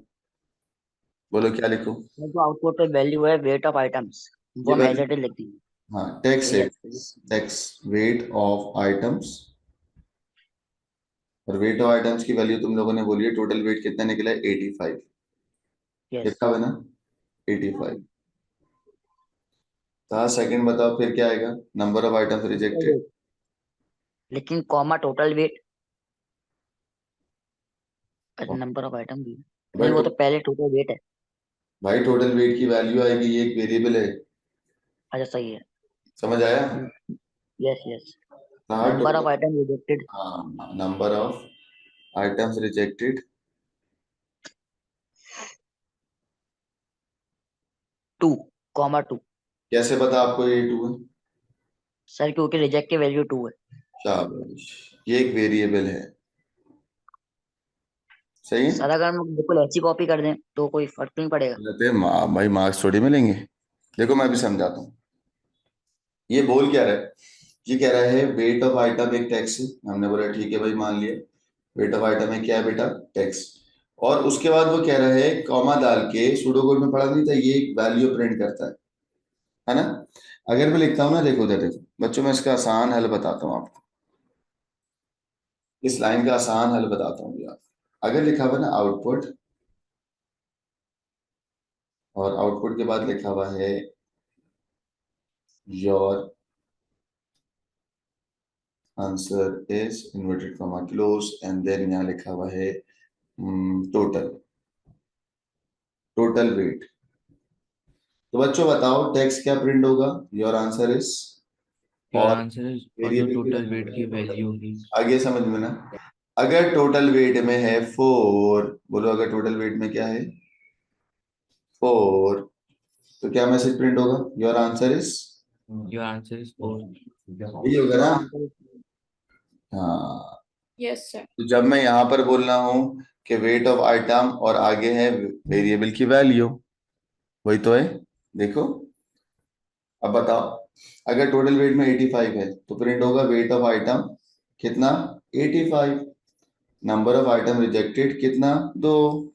बोलो क्या लिखूं? जो आउटपुट पे वैल्यू है वेट ऑफ आइटम्स, वो ये हम एज वैल्यू, इट इज लिख देंगे। हाँ टेक्स्ट है, yes. Text weight of items. और वेट ऑफ आइटम्स की वैल्यू तुम लोगों ने बोली है, टोटल वेट कितना निकला है? 85। यस। लिखा हुआ है ना? 85। ताहा सेकंड बताओ फिर क्या आएगा? Number of items rejected. लेकिन comma total weight, number of item भी नहीं, वो भाई तो पहले टोटल वेट है। भाई टोटल वेट की वैल्यू आएगी, ये एक वेरिएबल है। अच्छा सही है। समझ आया? Yes yes. Taha number of total, item rejected हाँ number of items rejected 2, comma 2। कैसे पता आपको ये 2 है? सर क्योंकि रिजेक्ट की वैल्यू 2 है। शाबाश, ये एक वेरिएबल है। सही है। सर अगर हम बिल्कुल ऐसी कॉपी कर दें तो कोई फर्क नहीं पड़ेगा। कहते हैं भाई मार्क्स थोड़ी मिलेंगे। देखो मैं भी समझाता हूँ। ये बोल क्या रहा है? ये कह रहा है वेट ऑफ आइटम एक टैक्स है। हमने बोला ठीक है भाई, मान लिया वेट ऑफ आइटम है क्या है बेटा, टैक्स। और उसके बाद वो कह रहा है कॉमा डाल के, सूडोकोड में पढ़ा नहीं था, ये एक वैल्यू प्रिंट करता है ना। अगर मैं लिखता हूँ ना, देखो उधर देखो बच्चों, मैं इसका आसान हल बताता हूँ आपको, इस लाइन का आसान हल बताता हूँ यार। अगर लिखा हुआ ना आउटपुट, और आउटपुट के बाद लिखा हुआ है your answer is inverted comma close, and then यहाँ लिखा हुआ है टोटल, टोटल वेट। तो बच्चों बताओ टेक्स्ट क्या प्रिंट होगा? योर आंसर इज, योर और आंसर इज, और जो वेरिएबल की टोटल वैल्यू वेट की है वैल्यू टोटल। होगी। आगे समझ में ना? अगर टोटल वेट में है 4, बोलो अगर टोटल वेट में क्या है 4, तो क्या मैसेज प्रिंट होगा? Your answer is, your answer is 4। यही होगा ना? हाँ। Yes sir. तो जब मैं यहाँ पर बोल रहा हूँ कि वेट ऑफ आइटम और आगे है वेरिएबल की वैल्यू, वही तो है। देखो अब बताओ, अगर टोटल वेट में 85 है तो प्रिंट होगा वेट ऑफ आइटम कितना, 85। नंबर ऑफ आइटम रिजेक्टेड कितना, 2।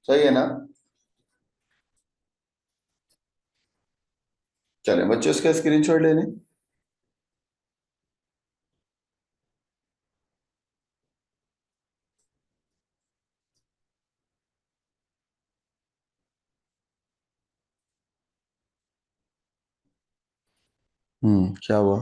सही है ना? चले बच्चों इसका स्क्रीनशॉट ले लें। क्या हुआ?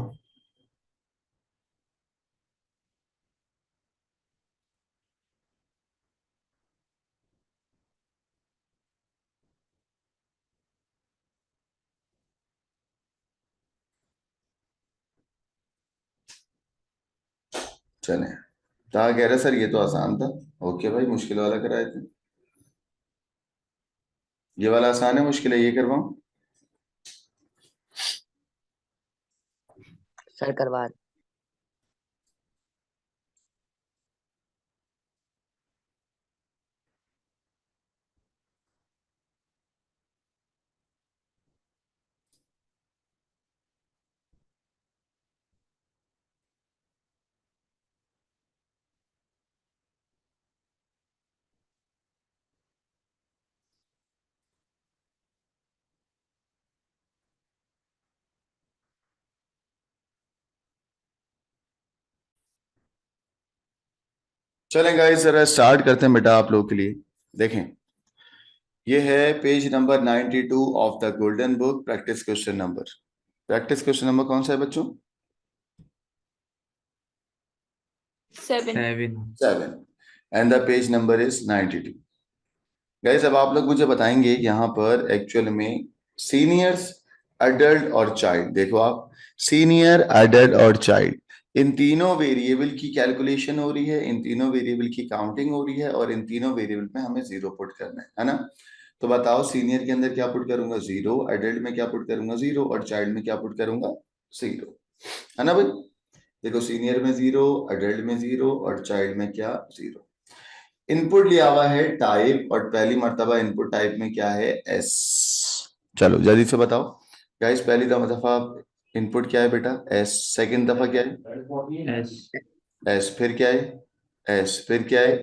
चले, कहा कह रहे सर ये तो आसान था। ओके भाई, मुश्किल वाला कराए थे। ये वाला आसान है, मुश्किल है ये करवाऊं? सर करवा। चलें गाइस, जरा स्टार्ट करते हैं बेटा आप लोगों के लिए। देखें, ये है page number 92 of the golden book, practice question number. Practice question number कौन सा है बच्चों? 7। 7। And the page number is 92। Guys अब आप लोग मुझे बताएंगे यहाँ पर एक्चुअल में सीनियर्स, अडल्ट और चाइल्ड, देखो आप, सीनियर, अडल्ट और चाइल्ड, इन तीनों वेरिएबल की कैलकुलेशन हो रही है, इन तीनों वेरिएबल की काउंटिंग हो रही है, और इन तीनों वेरिएबल में हमें जीरो पुट करना है ना। तो बताओ सीनियर के अंदर क्या पुट करूंगा, 0, अडल्ट में क्या पुट करूंगा, 0, और चाइल्ड में क्या पुट करूंगा, 0, है ना भाई। देखो सीनियर में 0, अडल्ट में 0, और चाइल्ड में क्या, 0। इनपुट लिया हुआ है टाइप, और पहली मर्तबा इनपुट टाइप में क्या है, एस। चलो जल्दी से बताओ गाइस, पहली दफा इनपुट क्या है बेटा, एस। सेकंड दफा क्या है, एस, एस। फिर क्या है, एस। फिर क्या है,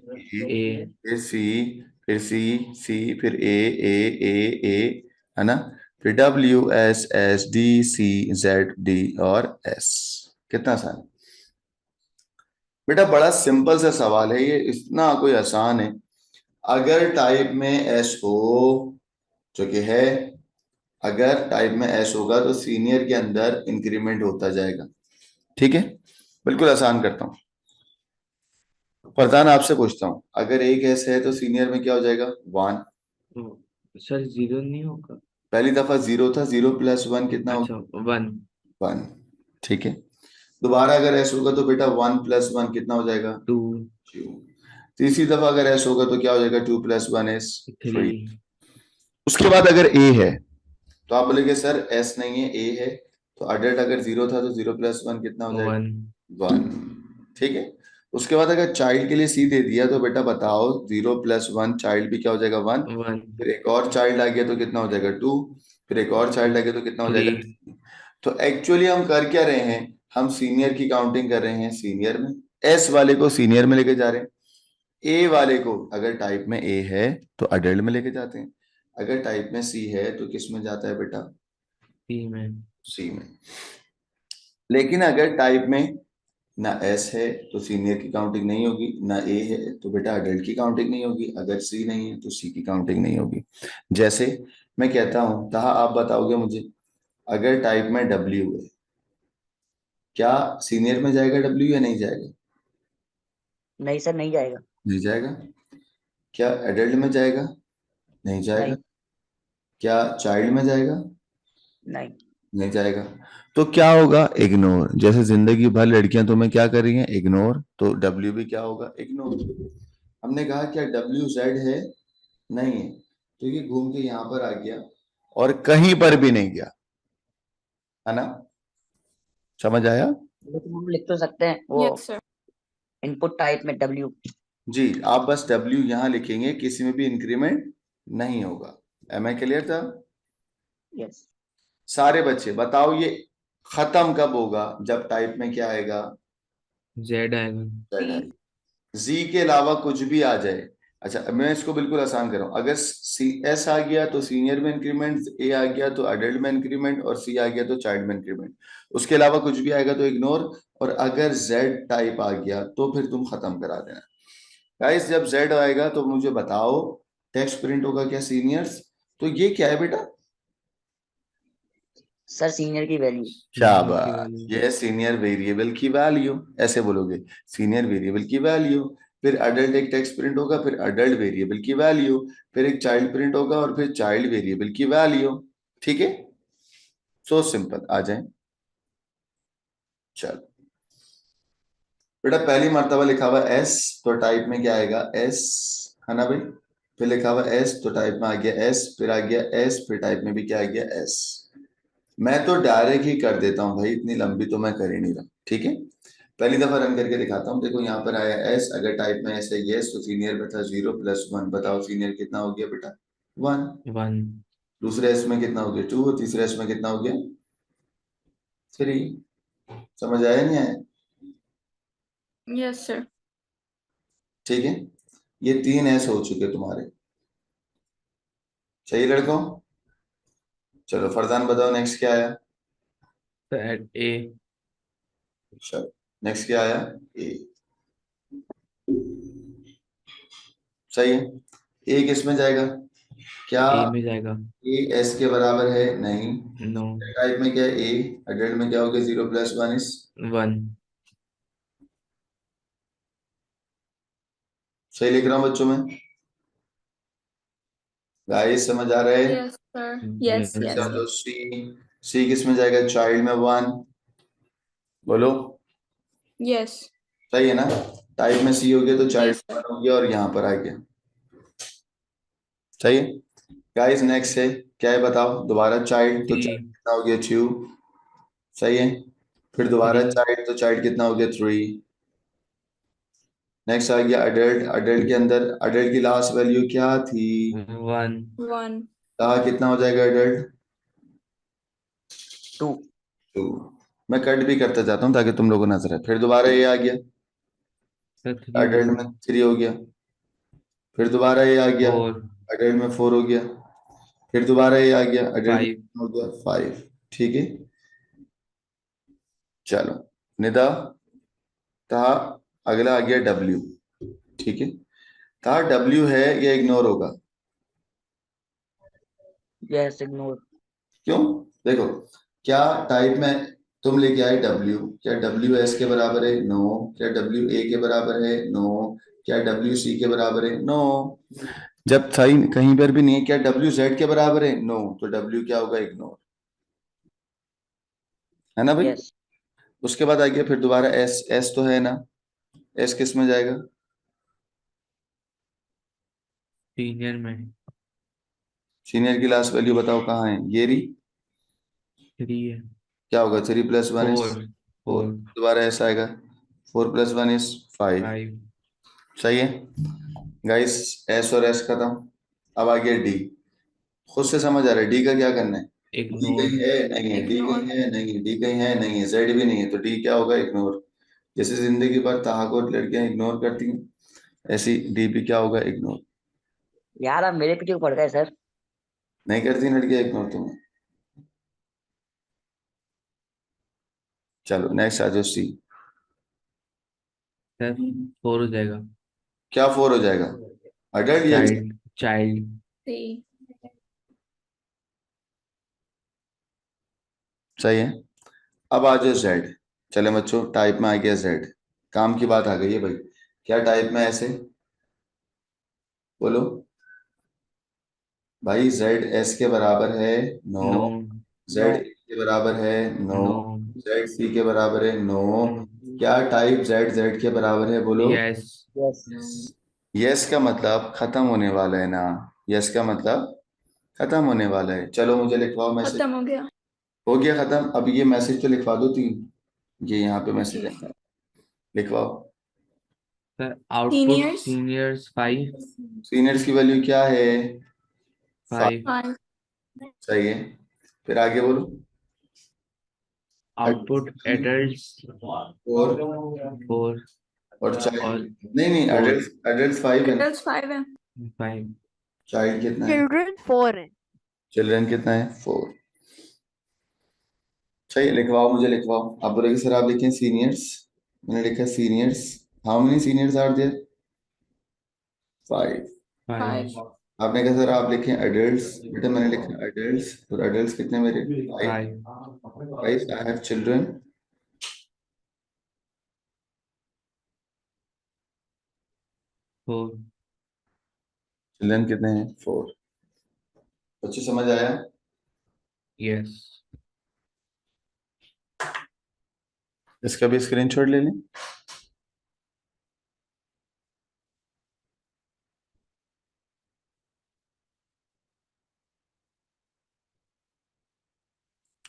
ए, फिर सी, फिर सी, सी, फिर ए, है ना। फिर डब्ल्यू, एस, एस, डी, सी, जेड, डी और एस। कितना आसान है बेटा, बड़ा सिंपल सा सवाल है ये, इतना कोई आसान है। अगर टाइप में एस हो, जो कि है, अगर टाइप में एस होगा तो सीनियर के अंदर इंक्रीमेंट होता जाएगा। ठीक है, बिल्कुल आसान करता हूँ। फरजान आपसे पूछता हूँ, अगर एक एस है तो सीनियर में क्या हो जाएगा, 1। सर 0 नहीं होगा? पहली दफा 0 था, 0 प्लस 1 कितना अच्छा, होगा, 1। 1। ठीक है, दोबारा अगर एस होगा तो बेटा 1 प्लस 1 कितना हो जाएगा, 2, 2। तीसरी दफा अगर एस होगा तो क्या हो जाएगा, 2 प्लस 1 इज 3। 3। उसके बाद अगर ए है तो आप बोलेंगे सर एस नहीं है, ए है। तो अडल्ट अगर 0 था तो 0 प्लस 1 कितना हो जाएगा, 1। 1। ठीक है, उसके बाद अगर चाइल्ड के लिए सी दे दिया तो बेटा बताओ 0 प्लस 1, चाइल्ड भी क्या हो जाएगा, 1। 1। फिर एक और चाइल्ड आ गया तो कितना हो जाएगा, 2। फिर एक और चाइल्ड आ गया तो कितना हो 3। जाएगा, 3। तो एक्चुअली हम कर क्या रहे हैं, हम सीनियर की काउंटिंग कर रहे हैं सीनियर में, एस वाले को सीनियर में लेके जा रहे हैं, ए वाले को अगर टाइप में ए है तो अडल्ट में लेके जाते हैं, अगर टाइप में सी है तो किस में जाता है बेटा, सी में। सी में। लेकिन अगर टाइप में ना एस है तो सीनियर की काउंटिंग नहीं होगी, ना ए है तो बेटा अडल्ट की काउंटिंग नहीं होगी, अगर सी नहीं है तो सी की काउंटिंग नहीं होगी। जैसे मैं कहता हूं तहा आप बताओगे मुझे, अगर टाइप में डब्ल्यू है, क्या सीनियर में जाएगा डब्ल्यू या नहीं जाएगा, नहीं सर, नहीं जाएगा। नहीं जाएगा। क्या एडल्ट में जाएगा, नहीं जाएगा। नहीं। क्या चाइल्ड में जाएगा, नहीं। नहीं जाएगा। तो क्या होगा, इग्नोर। जैसे जिंदगी भर लड़कियां तुम्हें क्या कर रही हैं, इग्नोर, तो डब्ल्यू भी क्या होगा, इग्नोर। हमने कहा क्या डब्ल्यू जेड है, नहीं है, तो ये घूम के यहां पर आ गया और कहीं पर भी नहीं गया, है ना, समझ आया। लेकिन हम लिख तो सकते हैं वो यस सर। इनपुट टाइप में W। जी, आप बस डब्ल्यू यहां लिखेंगे, किसी में भी इंक्रीमेंट नहीं होगा। एम आई क्लियर था। यस। सारे बच्चे बताओ ये खत्म कब होगा, जब टाइप में क्या आएगा, जेड आएगा। जेड आएगा। जी के अलावा कुछ भी आ जाए। अच्छा मैं इसको बिल्कुल आसान कर रहा हूं, अगर सी एस आ गया तो सीनियर में इंक्रीमेंट, ए आ गया तो अडल्ट में इंक्रीमेंट, और सी आ गया तो चाइल्ड में इंक्रीमेंट, उसके अलावा कुछ भी आएगा तो इग्नोर। और अगर जेड टाइप आ गया तो फिर तुम खत्म करा देना। गाइस जब जेड आएगा तो मुझे बताओ टेक्स्ट प्रिंट होगा क्या, सीनियर्स। तो ये क्या है बेटा, सर सीनियर की वैल्यू। शाबाश, वैल्यू। ये है सीनियर वेरिएबल की वैल्यू, ऐसे बोलोगे, सीनियर वेरिएबल की वैल्यू। फिर अडल्ट एक टेक्स्ट प्रिंट होगा, फिर अडल्ट वेरिएबल की वैल्यू, फिर एक चाइल्ड प्रिंट होगा और फिर चाइल्ड वेरिएबल की वैल्यू। ठीक है, सो सिंपल, आ जाए। चलो बेटा, पहली मर्तबा लिखा हुआ एस तो टाइप में क्या आएगा, एस, है ना भाई। फिर लिखा हुआ एस तो टाइप में आ गया एस, फिर आ गया एस, फिर टाइप में भी क्या आ गया, एस। मैं तो डायरेक्ट ही कर देता हूं भाई, इतनी लंबी तो मैं कर ही नहीं रहा। ठीक है, पहली दफा रन करके दिखाता हूँ। देखो यहाँ पर आया एस, अगर टाइप में एस है यस, तो सीनियर में था 0 + 1, बताओ सीनियर कितना हो गया बेटा, 1। 1। दूसरे एस में कितना हो गया, 2, और तीसरे एस में कितना हो गया, 3। समझ आया नहीं आया। Yes sir. ठीक है, ये 3 एस हो चुके तुम्हारे। सही लड़कों, चलो फरजान बताओ नेक्स्ट क्या आया। तो एड ए। चलो नेक्स्ट क्या आया, ए। सही है, ए किस में जाएगा, क्या ए में जाएगा। ए एस के बराबर है, नहीं। नो। टाइप में क्या है, ए, अडल्ट में क्या हो गया, 0 + 1 इज 1। सही लिख रहा हूँ बच्चों में, गाइस समझ आ रहा है। Yes sir. Yes yes yes. Sir. चलो सी, सी किस में जाएगा, चाइल्ड में 1, बोलो। यस। सही है ना, टाइप में सी हो गया तो जी चाइल्ड सर। हो गया और यहाँ पर आ गया। सही है गाइस, नेक्स्ट है क्या है बताओ, दोबारा चाइल्ड तो 3। चाइल्ड कितना हो गया, 2। सही है, फिर दोबारा 3। चाइल्ड तो चाइल्ड कितना हो गया, 3। नेक्स्ट आ गया अडल्ट, अडल्ट के अंदर अडल्ट की लास्ट वैल्यू क्या थी, 1। 1। कहा कितना हो जाएगा अडल्ट, 2। 2। मैं कट भी करता जाता हूँ ताकि तुम लोगों को नजर आए। फिर दोबारा ये आ गया, तो 3 हो अडल्ट गया। में 3 हो गया। फिर दोबारा ये आ गया, 4। अडल्ट में 4 हो गया। फिर दोबारा ये आ गया, अडल्ट में 5। कितना हो गया, 5। ठीक है, चलो निदा, कहा अगला आ गया डब्ल्यू। ठीक है, कहा डब्ल्यू है ये इग्नोर होगा, यस, इग्नोर। क्यों, देखो क्या टाइप में तुम लेके आए डब्ल्यू, क्या डब्ल्यू एस के बराबर है, नो। क्या डब्ल्यू ए के बराबर है, नो। क्या डब्ल्यू सी के बराबर है, नो। जब सही कहीं पर भी नहीं है, क्या डब्ल्यू जेड के बराबर है, नो, तो डब्ल्यू क्या होगा, इग्नोर, है ना भाई। यस। उसके बाद आ गया फिर दोबारा एस, एस तो है ना, एस किस में जाएगा, सीनियर में। सीनियर की लास्ट वैल्यू बताओ कहाँ है, ये रही। 3 है। क्या होगा, 3 + 1 इज 4। 4। 4। दोबारा ऐसा आएगा, 4 + 1 इज 5। 5। सही है गाइस, एस और एस खत्म। अब आ गया डी, खुद से समझ आ रहा है डी का क्या करना है। D ignore. कहीं है नहीं है, डी Ignore. कहीं है नहीं है, डी कहीं है नहीं है, जेड भी नहीं है, तो डी क्या होगा? इग्नोर। जैसे जिंदगी भर ताहा को लड़कियां इग्नोर करती हैं, ऐसी डी भी क्या होगा? इग्नोर। यार आप मेरे पीछे क्यों पड़ गए सर? नहीं करती लड़कियां इग्नोर तुम्हें। चलो नेक्स्ट आ जाओ, सी। सर 4 हो जाएगा। क्या 4 हो जाएगा? अडल्ट या चाइल्ड चाइल्ड। C. सही है। अब आ जाओ जेड। चले बच्चों, टाइप में आ गया जेड, काम की बात आ गई है भाई। क्या टाइप में है ऐसे? बोलो भाई, जेड एस के बराबर है? नो। नो। जेड के बराबर है? नो। नो। जेड सी के बराबर है? नो। क्या टाइप जेड जेड के बराबर है? बोलो। यस। यस। यस का मतलब खत्म होने वाला है ना? यस का मतलब खत्म होने वाला है। चलो मुझे लिखवाओ मैसेज। खत्म हो गया। हो गया खत्म। अब ये मैसेज तो लिखवा दो, 3। ये यहाँ पे मैसेज है, लिखवाओ। Sir output Seniors. Seniors 5। Seniors की वैल्यू क्या है? 5। 5। 5. सही है। फिर आगे बोलो। Output adults 4। 4। और चाइल्ड? और नहीं नहीं, 4। एडल्ट एडल्ट 5 है ना? Adults 5 है. 5। चाइल्ड कितना है? चिल्ड्रन 4 है। चिल्ड्रन कितना है? 4। सही है, लिखवाओ, मुझे लिखवाओ। आप बोलेंगे सर आप लिखें सीनियर्स। मैंने लिखा seniors. How many seniors are there? 5। 5. 5। आपने कहा सर आप लिखें एडल्ट्स। बेटा मैंने लिखा एडल्ट्स, तो एडल्ट्स कितने मेरे? 5। 5 आई हैव चिल्ड्रन। 4। चिल्ड्रन कितने हैं? 4। बच्चे समझ आया? यस। इसका भी स्क्रीनशॉट ले लें।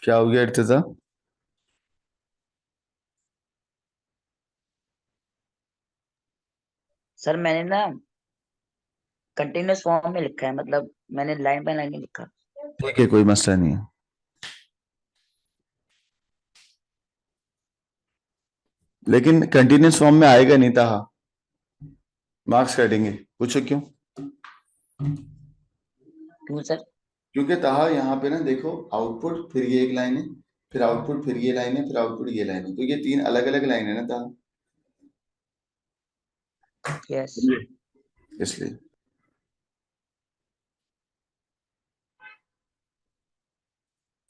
क्या हो गया इर्तिजा? सर मैंने ना कंटिन्यूअस फॉर्म में लिखा है, मतलब मैंने लाइन बाय लाइन नहीं लिखा। ठीक है, कोई मसला नहीं है। लेकिन कंटिन्यूस फॉर्म में आएगा नहीं था, मार्क्स काटेंगे। पूछो क्यों? क्यों सर? क्योंकि ताहा यहाँ पे ना देखो, आउटपुट फिर ये एक लाइन है, फिर आउटपुट फिर ये लाइन है, फिर आउटपुट ये लाइन है, तो ये 3 अलग अलग लाइन है ना ताहा, यस। इसलिए।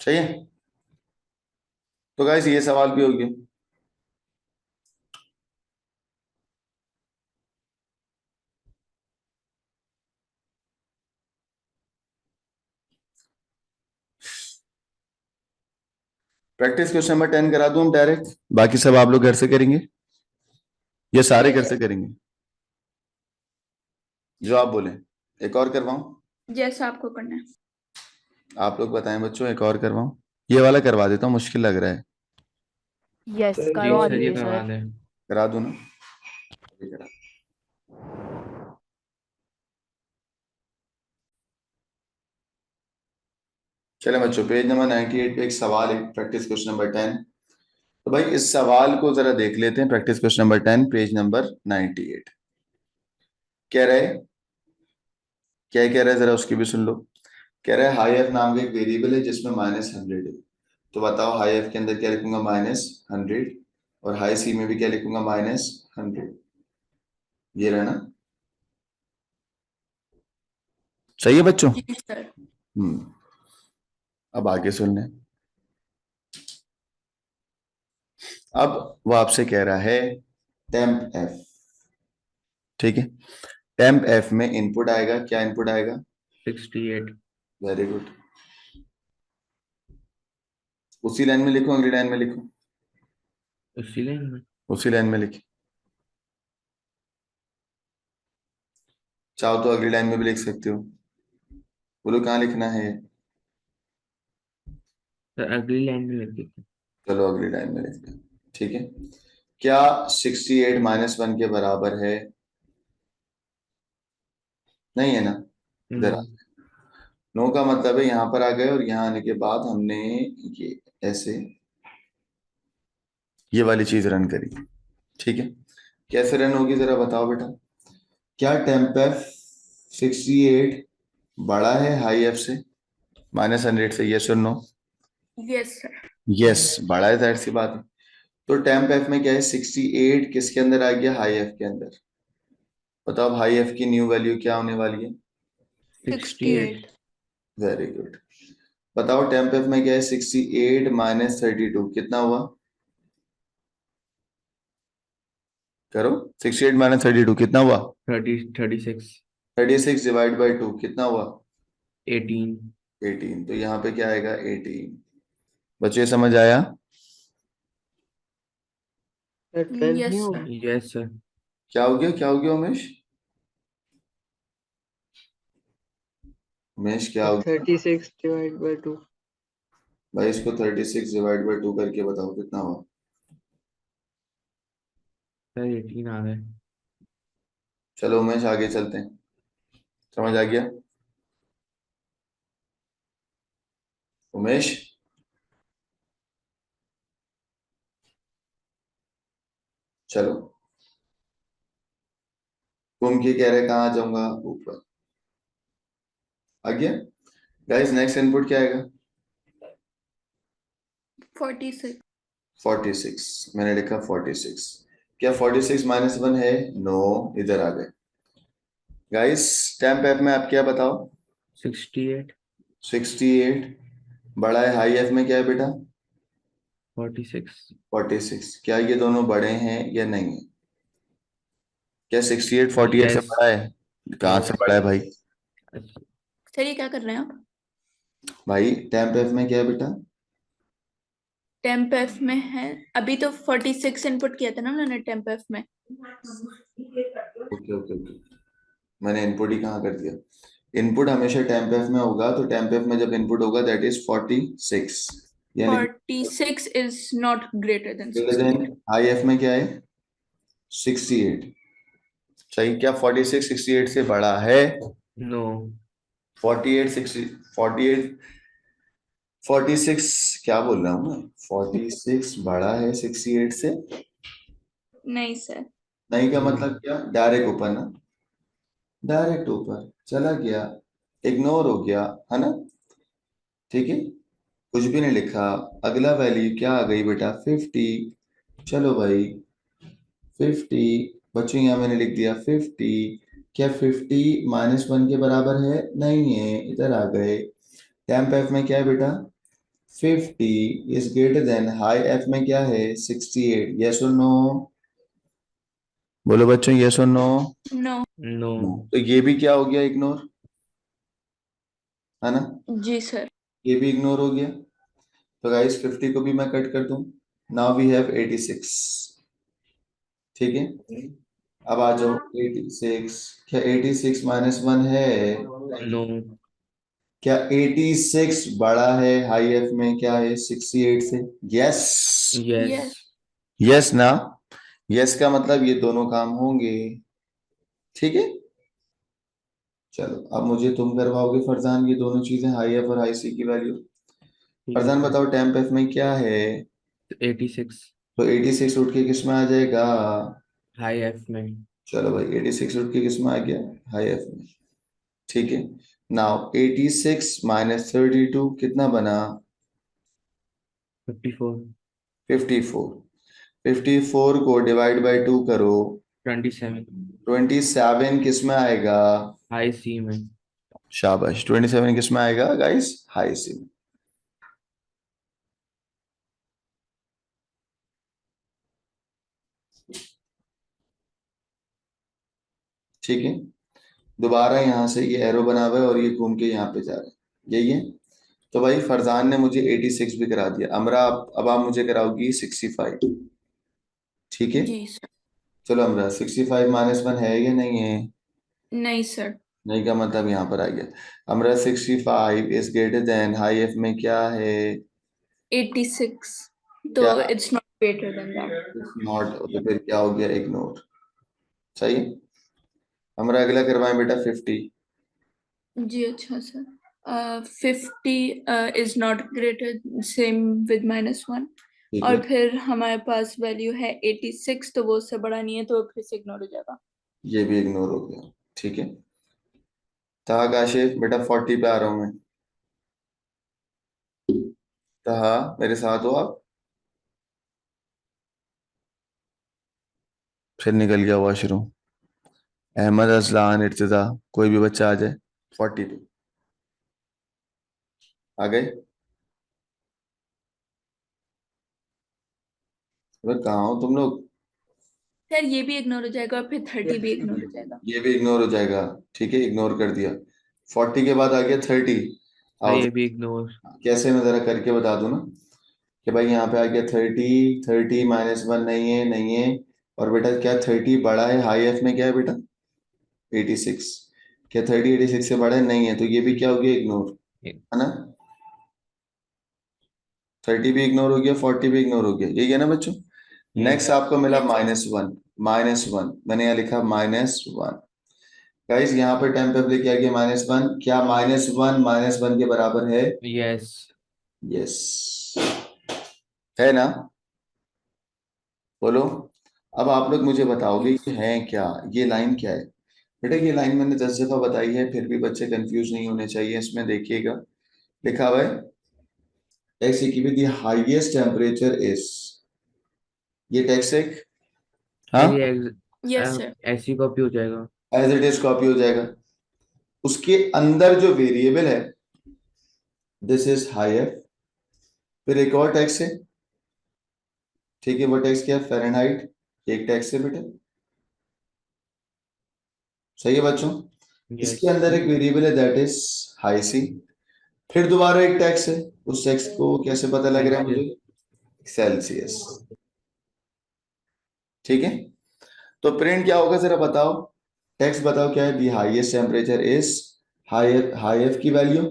सही है। तो गाइस ये सवाल भी हो गया। प्रैक्टिस क्वेश्चन नंबर 10 करा दूं हम डायरेक्ट, बाकी सब आप लोग घर से करेंगे, ये सारे घर से करेंगे जो आप बोले। एक और करवाऊं? जैसा आपको करना है. आप लोग बताएं बच्चों, एक और करवाऊं? ये वाला करवा देता हूँ, मुश्किल लग रहा है। यस जी करवा सर, ये दीजिए करवा सर। लें। करा दूं ना? ये करा। चले बच्चों, पेज नंबर 98 पे एक सवाल है, प्रैक्टिस क्वेश्चन नंबर 10। तो भाई इस सवाल को जरा देख लेते हैं। Practice question number 10 page number 98 कह रहे, क्या कह रहा है जरा उसकी भी सुन लो। कह रहा है हाई एफ नाम का एक वेरिएबल है जिसमें -100 है। तो बताओ हाई एफ के अंदर क्या लिखूंगा? -100। और हाई सी में भी क्या लिखूंगा? -100। ये रहा ना? सही है बच्चों? जी सर. हम्म। अब आगे सुन लें। अब वो आपसे कह रहा है टेम्प एफ। ठीक है, टेम्प एफ में इनपुट आएगा, क्या इनपुट आएगा? 68। Very good. उसी लाइन में लिखो, अगली लाइन में लिखो? उसी लाइन में। उसी लाइन में लिखी। चाहो तो अगली लाइन में भी लिख सकते हो। बोलो कहाँ लिखना है? सर अगली लाइन में लिख देते हैं। चलो अगली लाइन में लिखते हैं। ठीक है। क्या 68 -1 के बराबर है? नहीं है ना? इधर नो। आ। नो का मतलब है यहाँ पर आ गए और यहाँ आने के बाद हमने ये ऐसे ये वाली चीज रन करी, ठीक है। कैसे रन होगी जरा बताओ बेटा। क्या टेम्पेफ 68 बड़ा है हाई एफ से, -100 से, यस और नो? Yes sir. यस बड़ा है, जाहिर सी बात है। तो टेम्प एफ में क्या है, 68 किसके अंदर आ गया, हाई एफ के अंदर। बताओ अब हाई एफ की न्यू वैल्यू क्या होने वाली है? 68। Very good. बताओ टेम्प एफ में क्या है, 68 -32 कितना हुआ? करो, 68 -32 कितना हुआ? 36 36 डिवाइड बाई 2 कितना हुआ? 18 18। तो यहाँ पे क्या आएगा, 18। बच्चे समझ आया? सर 12 यस नहीं सर। होगा? Yes sir. क्या हो गया, क्या हो गया उमेश? उमेश क्या हो गया? 36 डिवाइड बाय 2। भाई इसको 36 डिवाइड बाई 2 करके बताओ कितना हुआ? सर 18 आ गए। चलो उमेश आगे चलते हैं, समझ आ गया उमेश? चलो घूम के कह रहे कहाँ जाऊंगा, ऊपर आ गया। गाइस नेक्स्ट इनपुट क्या आएगा? 46। 46, मैंने लिखा 46। क्या 46 -1 है? नो, इधर आ गए। गाइस टेम्प एफ में आप क्या बताओ? 68 68 बड़ा है, हाई एफ में क्या है बेटा? 46 46। क्या ये दोनों बड़े हैं या नहीं है? क्या 68 48 से यस बड़ा है? कहाँ से यस। बड़ा है भाई? अच्छा सर ये क्या कर रहे हैं आप? भाई टेम्प एफ में क्या है बेटा? टेम्प एफ में है, अभी तो 46 इनपुट किया था ना मैंने टेम्प एफ में। ओके ओके ओके, मैंने इनपुट ही कहाँ कर दिया। इनपुट हमेशा टेम्प एफ में होगा, तो टेम्प एफ में जब इनपुट होगा दैट इज 46, यानी 46 is not greater than greater 68। Then high F में क्या है, 68। सही, क्या 46 68 से बड़ा है? नो 48 60 48 46, क्या बोल रहा हूँ मैं, 46 बड़ा है 68 से? नहीं सर। नहीं का मतलब क्या, डायरेक्ट ऊपर ना, डायरेक्ट ऊपर चला गया, इग्नोर हो गया, है ना? ठीक है, कुछ भी नहीं लिखा। अगला वैल्यू क्या आ गई बेटा, 50। चलो भाई 50, बच्चों यहाँ मैंने लिख दिया 50। क्या 50 -1 के बराबर है? नहीं है, इधर आ गए। टेम्प एफ में क्या है बेटा, 50 is greater then high F में क्या है, 68, यस और नो? बोलो बच्चों, यस और नो? नो। नो तो ये भी क्या हो गया, इग्नोर, है ना? जी सर। ये भी इग्नोर हो गया। तो गाइस 50 को भी मैं कट कर दूं। नाउ वी हैव 86, ठीक है। अब आ जाओ 86। क्या 86 -1 है? नो क्या 86 बड़ा है हाई एफ में क्या है, 68 से? Yes, yes yes. यस ना? यस का मतलब ये दोनों काम होंगे, ठीक है। चलो अब मुझे तुम करवाओगे फरजान, ये दोनों चीजें, हाई एफ और हाई सी की वैल्यू। ठीक है फरजान सर। बताओ टेम्प एफ में क्या है? 86 तो 86 उठ के किस में आ जाएगा? हाई एफ में। चलो भाई 86 उठ के किस में आ गया, हाई एफ में, ठीक है। नाउ 86 -32 कितना बना? 54 54। 54 को डिवाइड बाय 2 करो, 27 27 किस में आएगा? हाई सी में। शाबाश, 27 किस में आएगा गाइस, हाई सी में। ठीक है, दोबारा यहाँ से ये एरो बना हुआ है और ये घूम के यहाँ पे जा रहा है, यही है। तो भाई फरजान ने मुझे 86 भी करा दिया, अमरा अब आप मुझे कराओगी 65, ठीक है। जी सर। चलो अमरा 65 -1 है या नहीं है? नहीं सर। नहीं का मतलब यहाँ पर आ गया। अमरा 65 is greater then high F में क्या है? 86, तो क्या it's not greater then that. Not, तो फिर क्या हो गया, इग्नोर। सही है। हमारा अगला करवाएं बेटा 50। जी अच्छा sir. 50 is not greater same with -1 ठीक और है, फिर हमारे पास वैल्यू है 86 तो वो उससे बड़ा नहीं है तो फिर से इग्नोर हो जाएगा। ये भी इग्नोर हो गया। ठीक है, तहा काशिफ बेटा 40 पे आ रहा हूं मैं। तहा मेरे साथ हो आप? फिर निकल गया वॉशरूम। अहमद, असलान, इर्तिजा, कोई भी बच्चा आ जाए। 40 पे आ गए? अबे कहाँ हो तुम लोग? सर ये भी इग्नोर हो जाएगा और फिर 30 भी इग्नोर हो जाएगा। ये भी इग्नोर हो जाएगा। ठीक है, इग्नोर कर दिया। 40 के बाद आ गया 30। सर आओ, ये भी इग्नोर। कैसे मैं जरा करके बता दूं ना कि भाई यहाँ पे आ गया 30। 30 -1 नहीं है, नहीं है। और बेटा क्या 30 बड़ा है हाई एफ में? क्या है बेटा? 86। क्या 30 86 से बड़ा है? नहीं है, तो ये भी क्या हो गया? इग्नोर, है ना? 30 भी इग्नोर हो गया, 40 भी इग्नोर हो गया, यही है ना बच्चों? Next yes. आपको मिला Yes, sir. -1। -1 मैंने यहाँ लिखा -1। गाइस यहाँ पे टाइम पे लेके आ गया -1। क्या -1 के बराबर है? यस। यस, है ना? बोलो। अब आप लोग मुझे बताओगे ये है क्या, ये लाइन क्या है? बेटा ये लाइन मैंने 10 दफा बताई है, फिर भी बच्चे कंफ्यूज नहीं होने चाहिए। इसमें देखिएगा, लिखा हुआ है टेक्स्ट की with the highest temperature is. ये टेक्स्ट एक, हाँ, सर ये Yes, sir. ऐसी कॉपी हो जाएगा। एज इट इज कॉपी हो जाएगा। उसके अंदर जो वेरिएबल है, दिस इज हायर। फिर एक और टैक्स है, ठीक है, वो टैक्स क्या है? फ़ारेनहाइट। एक टैक्स है बेटा, सही है बच्चों? यस। इसके अंदर एक वेरिएबल है दैट इज हाई सी। फिर दोबारा एक टैक्स है, उस टैक्स को कैसे पता लग रहा है सेल्सियस। मुझे? सेल्सियस। ठीक है, तो प्रिंट क्या होगा जरा बताओ? टेक्स्ट बताओ क्या है? The highest temperature is high F की वैल्यू,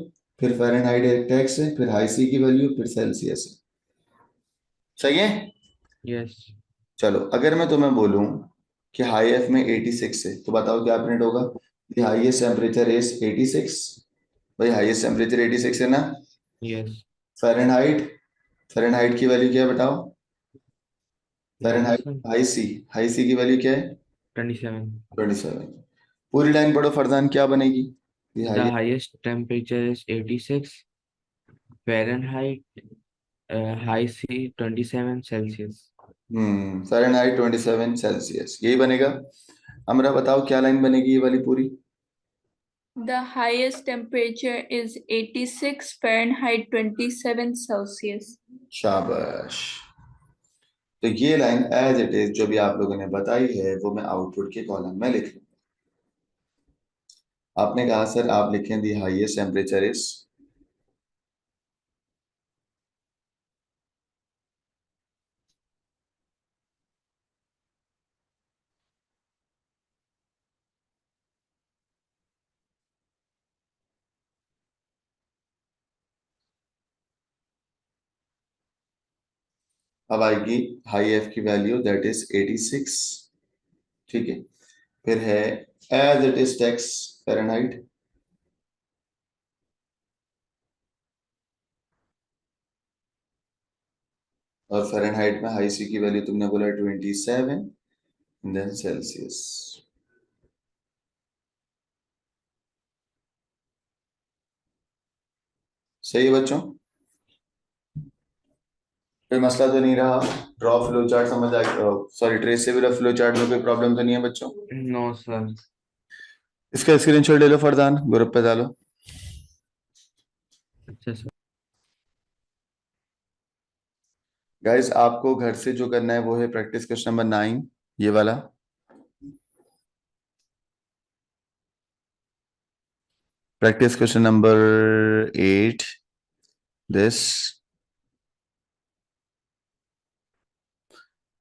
फिर फ़ारेनहाइट एक टैक्स है, फिर हाई सी की वैल्यू, फिर सेल्सियस है। सही है? यस। चलो, अगर मैं तुम्हें बोलूं कि हाई एफ में 86 है, तो बताओ क्या प्रिंट होगा? The highest temperature is 86। भाई हाईएस्ट टेम्परेचर 86 है ना? यस। फ़ारेनहाइट, फ़ारेनहाइट की वैल्यू क्या है बताओ? बताइए फ़ारेनहाइट। सर। हाई सी की वैल्यू क्या है? 27। 27। पूरी लाइन पढ़ो फरजान, क्या बनेगी? The the highest, highest temperature is 86 Fahrenheit, high C 27 Celsius. Fahrenheit 27 Celsius, यही बनेगा। हमरा बताओ क्या लाइन बनेगी ये वाली पूरी? The highest temperature is 86 Fahrenheit 27 Celsius. शाबाश। तो ये लाइन एज इट इज जो भी आप लोगों ने बताई है वो मैं आउटपुट के कॉलम में लिख लूं। आपने कहा सर आप लिखें दी हाईएस्ट टेम्परेचर इज, अब आएगी हाई एफ की वैल्यू दैट इज 86। ठीक है, फिर है as it is takes Fahrenheit, और फ़ारेनहाइट में हाई सी की वैल्यू तुमने बोला 27, देन सेल्सियस। सही है बच्चों? कोई मसला तो नहीं रहा? ड्रॉ फ्लो चार्ट समझ आ गया? सॉरी, ट्रेसेबल फ्लो चार्ट में कोई प्रॉब्लम तो नहीं है बच्चों? No sir. इसका स्क्रीनशॉट ले लो फरदान, ग्रुप पे डालो। अच्छा सर। गाइस आपको घर से जो करना है वो है प्रैक्टिस क्वेश्चन नंबर 9, ये वाला। Practice question number 8, this.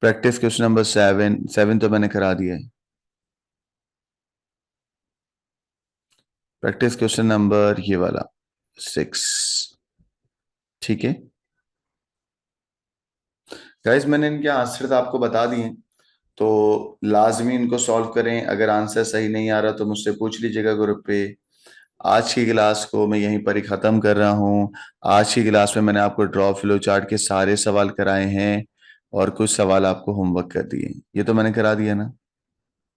Practice question number 7 तो मैंने करा दिया है। प्रैक्टिस क्वेश्चन नंबर ये वाला 6। ठीक है गाइस, मैंने इनके आंसर तो आपको बता दिए, तो लाजमी इनको सॉल्व करें। अगर आंसर सही नहीं आ रहा तो मुझसे पूछ लीजिएगा ग्रुप पे। आज की क्लास को मैं यहीं पर ही ख़त्म कर रहा हूँ। आज की क्लास में मैंने आपको ड्रॉ फ्लो चार्ट के सारे सवाल कराए हैं और कुछ सवाल आपको होमवर्क कर दिए हैं। ये तो मैंने करा दिया ना।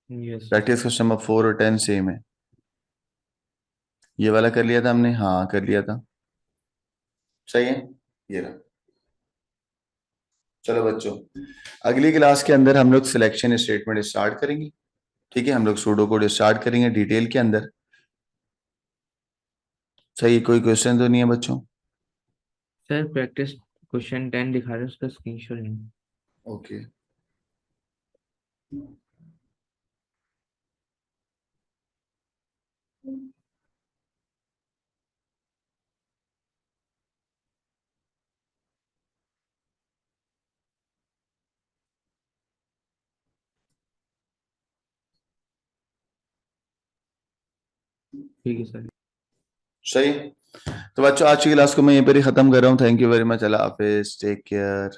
यस प्रैक्टिस क्वेश्चन नंबर 4 और 10 सेम है। ये वाला कर लिया था हमने, हाँ कर लिया था, सही है। ये रहा। चलो बच्चों, अगली क्लास के अंदर हम लोग सिलेक्शन स्टेटमेंट स्टार्ट करेंगे। ठीक है, हम लोग सूडो कोड स्टार्ट करेंगे डिटेल के अंदर। सही, कोई क्वेश्चन तो नहीं है बच्चों? सर, प्रैक्टिस क्वेश्चन 10 दिखा रहे हैं, उसका स्क्रीनशॉट लें। ओके। ठीक है सर। सही। तो बच्चों, आज की क्लास को मैं यहीं पर ही खत्म कर रहा हूँ। Thank you very much. अल्लाह हाफिज, टेक केयर।